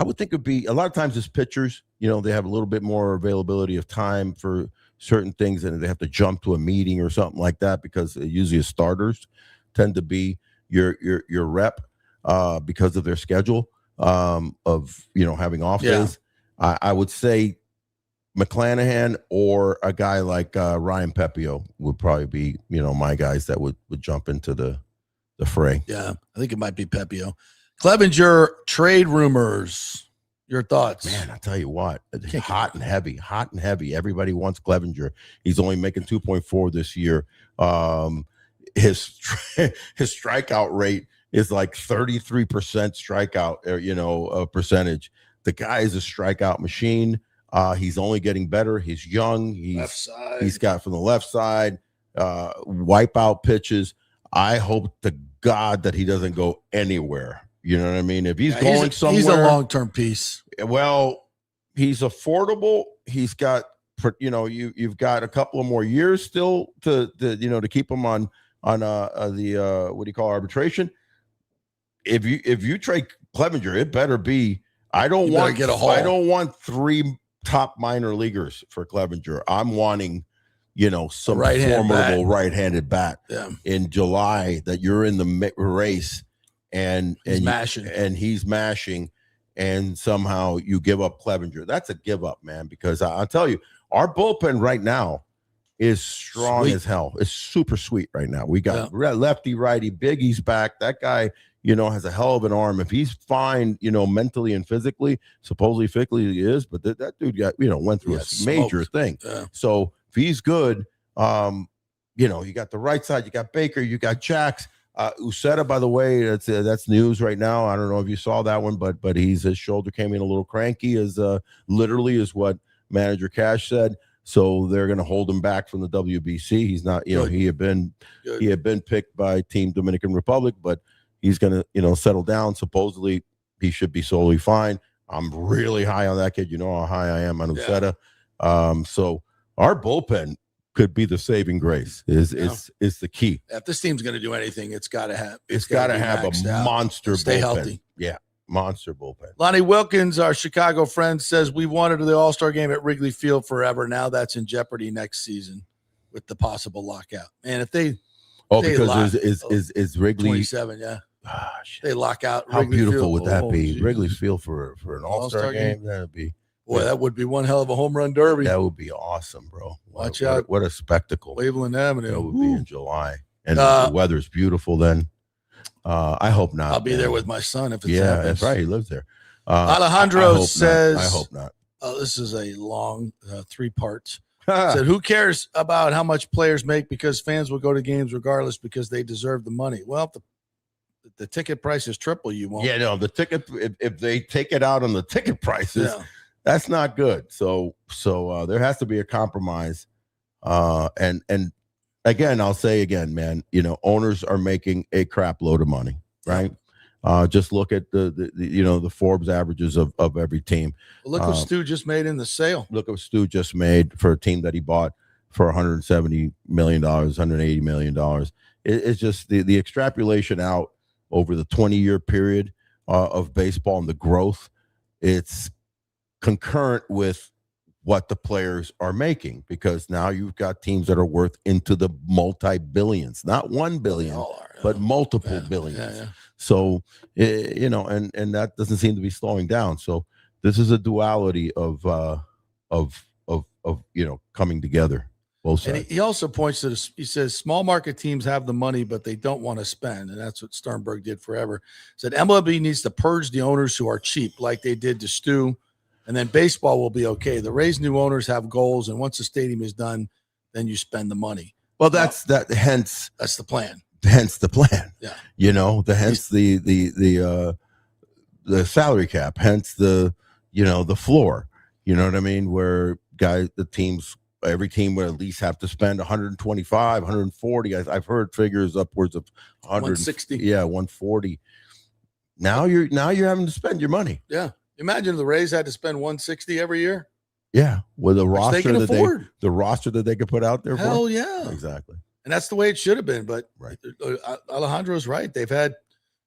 would think it would be, a lot of times it's pitchers, they have a little bit more availability of time for certain things, and they have to jump to a meeting or something like that because usually starters tend to be your rep because of their schedule of having off days. I would say McClanahan or a guy like Ryan Pepio would probably be my guys that would jump into the fray. Yeah, I think it might be Pepio. Clevenger trade rumors. Your thoughts? Man, I tell you what, hot and heavy. Everybody wants Clevenger. He's only making 2.4 this year. His strikeout rate is like 33% strikeout, percentage. The guy is a strikeout machine. He's only getting better. He's young. He's got from the left side, wipeout pitches. I hope to God that he doesn't go anywhere. You know what I mean? If he's going somewhere, he's a long-term piece. Well, he's affordable. He's got, you've got a couple of more years still to keep him on the what do you call arbitration. If you trade Clevenger, it better be. I don't want 3 top minor leaguers for Clevenger. I'm wanting, some formidable right-handed bat in July that you're in the race. And he's mashing, and somehow you give up Clevenger. That's a give up, man, because I'll tell you, our bullpen right now is strong as hell. It's super sweet right now. We got lefty, righty, Biggie's back. That guy, has a hell of an arm. If he's fine, mentally and physically, supposedly physically he is, but that dude got, went through a major thing. Yeah. So if he's good, you got the right side, you got Baker, you got Jax. Uceta, by the way, that's news right now. I don't know if you saw that one, but his shoulder came in a little cranky, as literally is what manager Cash said. So they're going to hold him back from the WBC. He's not, he had been picked by Team Dominican Republic, but he's going to settle down. Supposedly he should be solely fine. I'm really high on that kid. You know how high I am on Uceta. So our bullpen could be the saving grace is the key. If this team's going to do anything, it's got to have a monster stay bullpen. Healthy. Yeah, monster bullpen. Lonnie Wilkins, our Chicago friend, says we wanted the All-Star game at Wrigley Field forever. Now that's in jeopardy next season with the possible lockout. Man, if they is Wrigley 27? Yeah. Gosh, they lock out. How Wrigley beautiful Field. would that be? Wrigley Field for an All-Star game? That'd be. Boy, that would be one hell of a home run derby. That would be awesome, bro. Watch out. What a spectacle. Cleveland Avenue. That would be in July. And the weather's beautiful then. I hope not. I'll be there with my son if it's that's right. He lives there. Alejandro says. I hope not. this is a long 3 parts. Said, who cares about how much players make because fans will go to games regardless because they deserve the money. Well, if the ticket price is triple, you won't. Yeah, no, the ticket, if they take it out on the ticket prices, that's not good. So there has to be a compromise. And again, I'll say again, man, owners are making a crap load of money, right? Just look at the Forbes averages of every team. Well, look what Stu just made in the sale. Look what Stu just made for a team that he bought for $170 million, $180 million. It's just the extrapolation out over the 20-year period of baseball and the growth. It's concurrent with what the players are making, because now you've got teams that are worth into the multi-billions, not 1 billion, but multiple billions. Yeah. So, and that doesn't seem to be slowing down. So this is a duality of coming together. Both sides. And he also points to this. He says small market teams have the money, but they don't want to spend. And that's what Sternberg did forever. Said MLB needs to purge the owners who are cheap, like they did to Stu, and then baseball will be okay. The Rays new owners have goals, and once the stadium is done, then you spend the money. Well, hence that's the plan. Hence the plan. Yeah. Hence the salary cap, hence the floor. You know what I mean? Where every team would at least have to spend 125, 140. I've heard figures upwards of 160. Yeah, 140. Now you're having to spend your money. Yeah. Imagine the Rays had to spend 160 every year. Yeah, with a roster the roster that they could put out there. Hell yeah, exactly. And that's the way it should have been. But right. Alejandro's right. They've had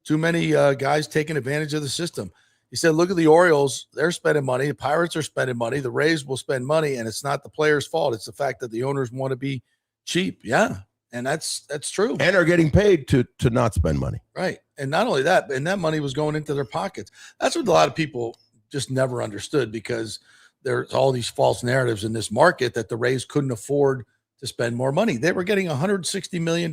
too many guys taking advantage of the system. He said, look at the Orioles. They're spending money. The Pirates are spending money. The Rays will spend money, and it's not the players' fault. It's the fact that the owners want to be cheap. Yeah, and that's true. And are getting paid to not spend money. Right. And not only that, and that money was going into their pockets. That's what a lot of people just never understood, because there's all these false narratives in this market that the Rays couldn't afford to spend more money. They were getting $160 million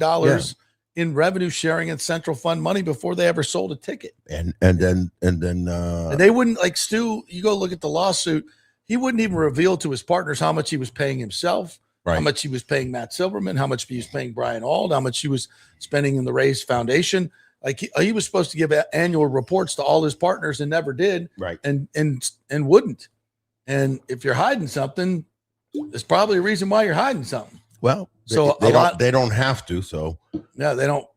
in revenue sharing and central fund money before they ever sold a ticket. And then they wouldn't, like Stu, you go look at the lawsuit, he wouldn't even reveal to his partners how much he was paying himself, how much he was paying Matt Silverman, how much he was paying Brian Auld, how much he was spending in the Rays Foundation. Like he was supposed to give annual reports to all his partners and never did. Right. And wouldn't. And if you're hiding something, there's probably a reason why you're hiding something. Well, so they don't have to. So no, they don't.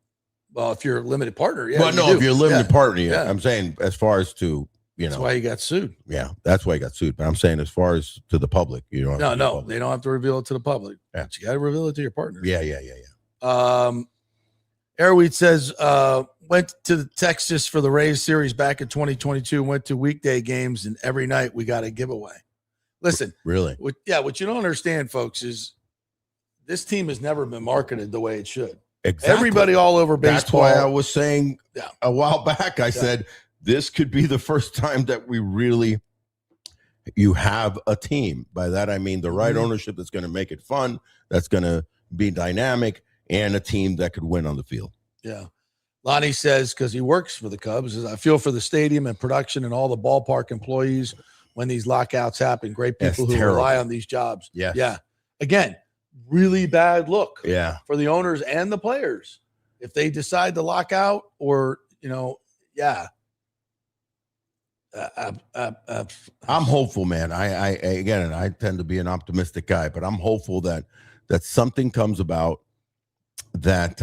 Well, if you're a limited partner, yeah. Well, no, if you're a limited partner, yeah. I'm saying as far as to, that's why he got sued. Yeah, that's why he got sued. But I'm saying as far as to the public, they don't have to reveal it to the public. Yeah. But you got to reveal it to your partner. Yeah. Airweed says, went to Texas for the Rays series back in 2022, went to weekday games, and every night we got a giveaway. Listen, really? What you don't understand, folks, is this team has never been marketed the way it should. Exactly. Everybody all over baseball. That's why I was saying a while back, I said, this could be the first time that you have a team. By that, I mean the right ownership that's going to make it fun, that's going to be dynamic, and a team that could win on the field. Yeah. Lonnie says, because he works for the Cubs, I feel for the stadium and production and all the ballpark employees when these lockouts happen. Great people who rely on these jobs. Yes. Yeah. Again, really bad look for the owners and the players. If they decide to lock out or, I'm hopeful, man. I tend to be an optimistic guy, but I'm hopeful that something comes about that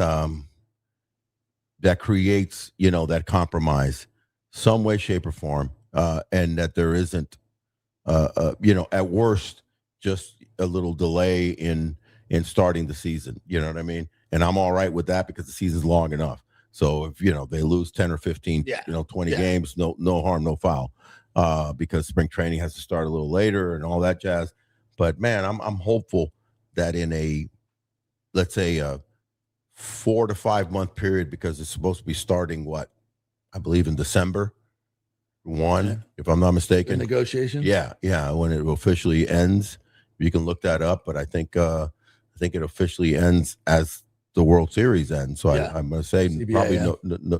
that creates, that compromise, some way, shape, or form, and that there isn't, at worst, just a little delay in starting the season. You know what I mean? And I'm all right with that because the season's long enough. So if they lose 10 or 15, 20 games, no harm, no foul, because spring training has to start a little later and all that jazz. But man, I'm hopeful that in a, let's say, a 4 to 5 month period, because it's supposed to be starting I believe in December 1, if I'm not mistaken. The negotiations. Yeah, when it officially ends. You can look that up, but I think it officially ends as the World Series ends. So I'm going to say CBA, probably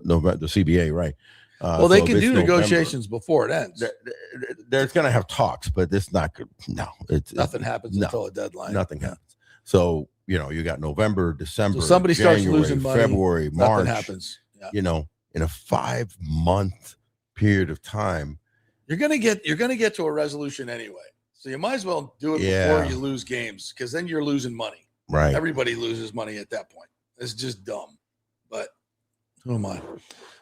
November, the CBA, right? Well, they can do negotiations before it ends. There's going to have talks, but it's not good. No, nothing happens until a deadline. Nothing happens. So, you got November, December, so somebody January, starts losing money, February, March. Nothing happens. Yeah. In a 5-month period of time, you're gonna get to a resolution anyway. So you might as well do it before you lose games, because then you're losing money. Right. Everybody loses money at that point. It's just dumb. But who am I?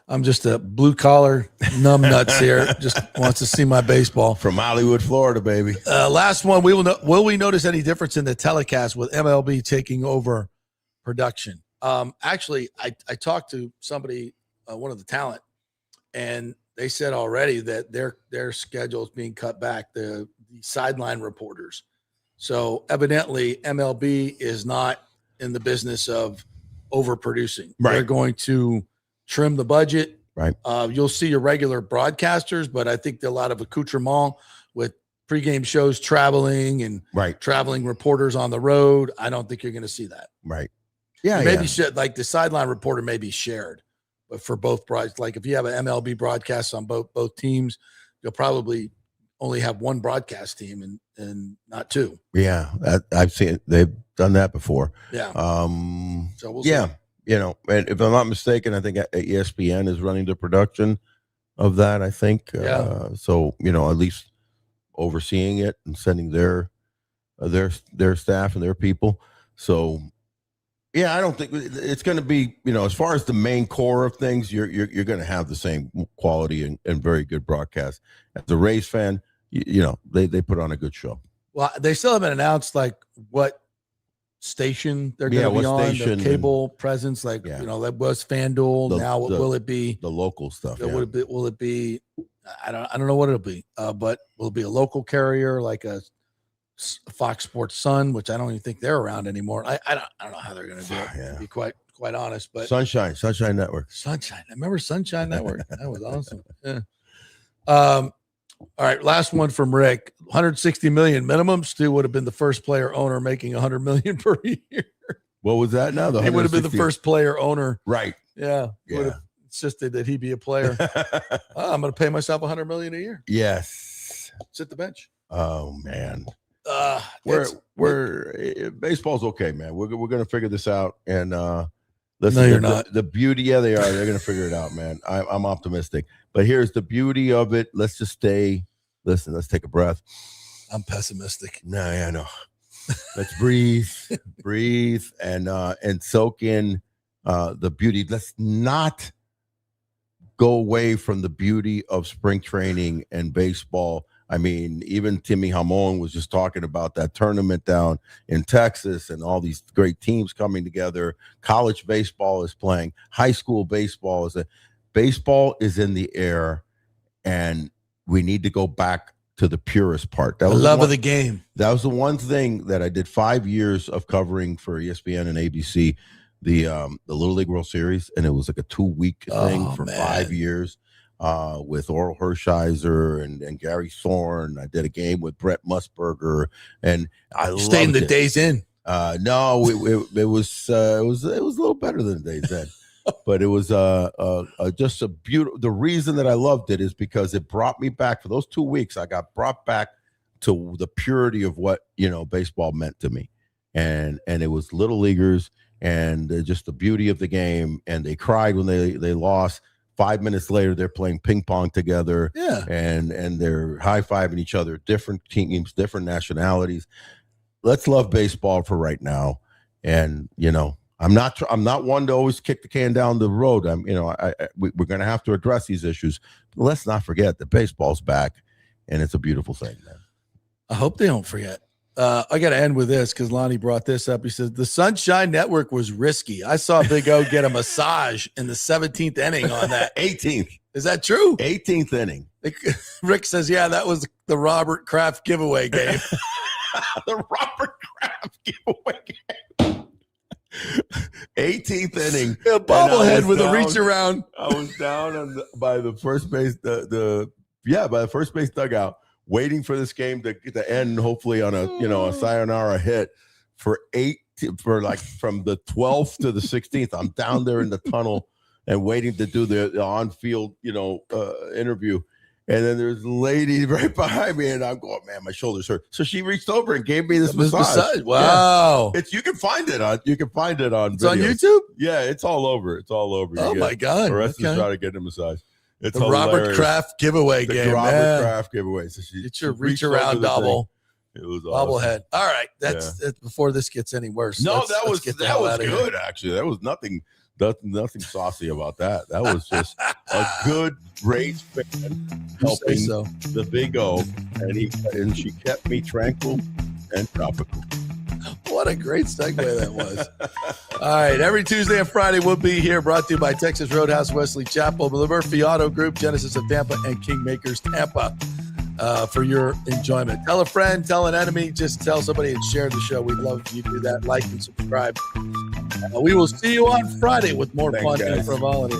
I'm just a blue collar numbnuts here. Just wants to see my baseball from Hollywood, Florida, baby. Last one. Will we notice any difference in the telecast with MLB taking over production? Actually, I talked to somebody, one of the talent, and they said already that their schedule is being cut back. The sideline reporters. So evidently, MLB is not in the business of overproducing. Right. They're going to trim the budget. Right. You'll see your regular broadcasters, but I think a lot of accoutrement with pregame shows traveling and traveling reporters on the road. I don't think you're going to see that. Right. Yeah. Maybe like the sideline reporter may be shared, but for both broadcasts, like if you have an MLB broadcast on both teams, you'll probably only have one broadcast team and not two. Yeah. I've seen it. They've done that before. Yeah. So we'll see. And if I'm not mistaken, I think ESPN is running the production of that, I think. So, at least overseeing it and sending their staff and their people. So, I don't think it's going to be, as far as the main core of things, you're going to have the same quality and very good broadcast. As a Rays fan, they put on a good show. Well, they still haven't announced like what station they're going to be on, the cable presence, that was FanDuel. Now what will it be? The local stuff. Will it be I don't know what it'll be, but will it be a local carrier like a Fox Sports Sun, which I don't even think they're around anymore. I don't know how they're going to do it, to be quite honest. But Sunshine Network. I remember Sunshine Network. That was awesome. Yeah. All right, last one from Rick. 160 million minimum. Stu would have been the first player owner making 100 million per year. What was that now? He would have been the first player owner. Right. Yeah. Would have insisted that he be a player. I'm going to pay myself 100 million a year. Yes. Sit the bench. Oh man. We're baseball's okay, man. We're going to figure this out. And listen, no, you're not. The beauty, they are. They're going to figure it out, man. I'm optimistic. But here's the beauty of it. Let's just stay. Listen, let's take a breath. I'm pessimistic. No, I know. Let's breathe, and soak in the beauty. Let's not go away from the beauty of spring training and baseball. I mean, even Timmy Hamon was just talking about that tournament down in Texas and all these great teams coming together. College baseball is playing. High school baseball baseball is in the air, and we need to go back to the purest part. That was the love of the game. That was the one thing that I did 5 years of covering for ESPN and ABC, the Little League World Series, and it was like a 2-week thing for 5 years with Oral Hershiser and Gary Thorne. I did a game with Brett Musburger, and I stayed in the Days Inn. No, it was a little better than the Days Inn. But it was just a beautiful. The reason that I loved it is because it brought me back for those 2 weeks. I got brought back to the purity of what baseball meant to me, and it was little leaguers and just the beauty of the game. And they cried when they lost. 5 minutes later, they're playing ping pong together. Yeah, and they're high fiving each other. Different teams, different nationalities. Let's love baseball for right now, and I'm not one to always kick the can down the road. We're going to have to address these issues. But let's not forget that baseball's back, and it's a beautiful thing, man. I hope they don't forget. I got to end with this because Lonnie brought this up. He says the Sunshine Network was risky. I saw Big O get a massage in the 17th inning on that. 18th. Is that true? 18th inning. Rick says, yeah, that was the Robert Kraft giveaway game. The Robert Kraft giveaway game. 18th inning. A bobblehead with a reach around. I was down by the first base, by the first base dugout, waiting for this game to end, hopefully on a sayonara hit from the 12th to the 16th. I'm down there in the tunnel, and waiting to do the on-field, interview. And then there's a lady right behind me, and I'm going, man, my shoulders hurt. So she reached over and gave me this massage. Wow. Yeah. You can find it on. It's videos. On YouTube? Yeah, it's all over. Oh my God. Orestes trying to get a massage. It's the hilarious. Robert Kraft giveaway game. Robert Kraft giveaway. So it's your reach around double. It was awesome. Bobblehead. All right. That's before this gets any worse. No, that was good, actually. That was nothing saucy about that. That was just a good Rays fan helping the Big O, and she kept me tranquil and tropical. What a great segue that was. All right. Every Tuesday and Friday we'll be here, brought to you by Texas Roadhouse, Wesley Chapel, the Murphy Auto Group, Genesis of Tampa, and Kingmakers Tampa, for your enjoyment. Tell a friend, tell an enemy, just tell somebody and share the show. We'd love if you do that. Like and subscribe. We will see you on Friday with more fun and frivolity.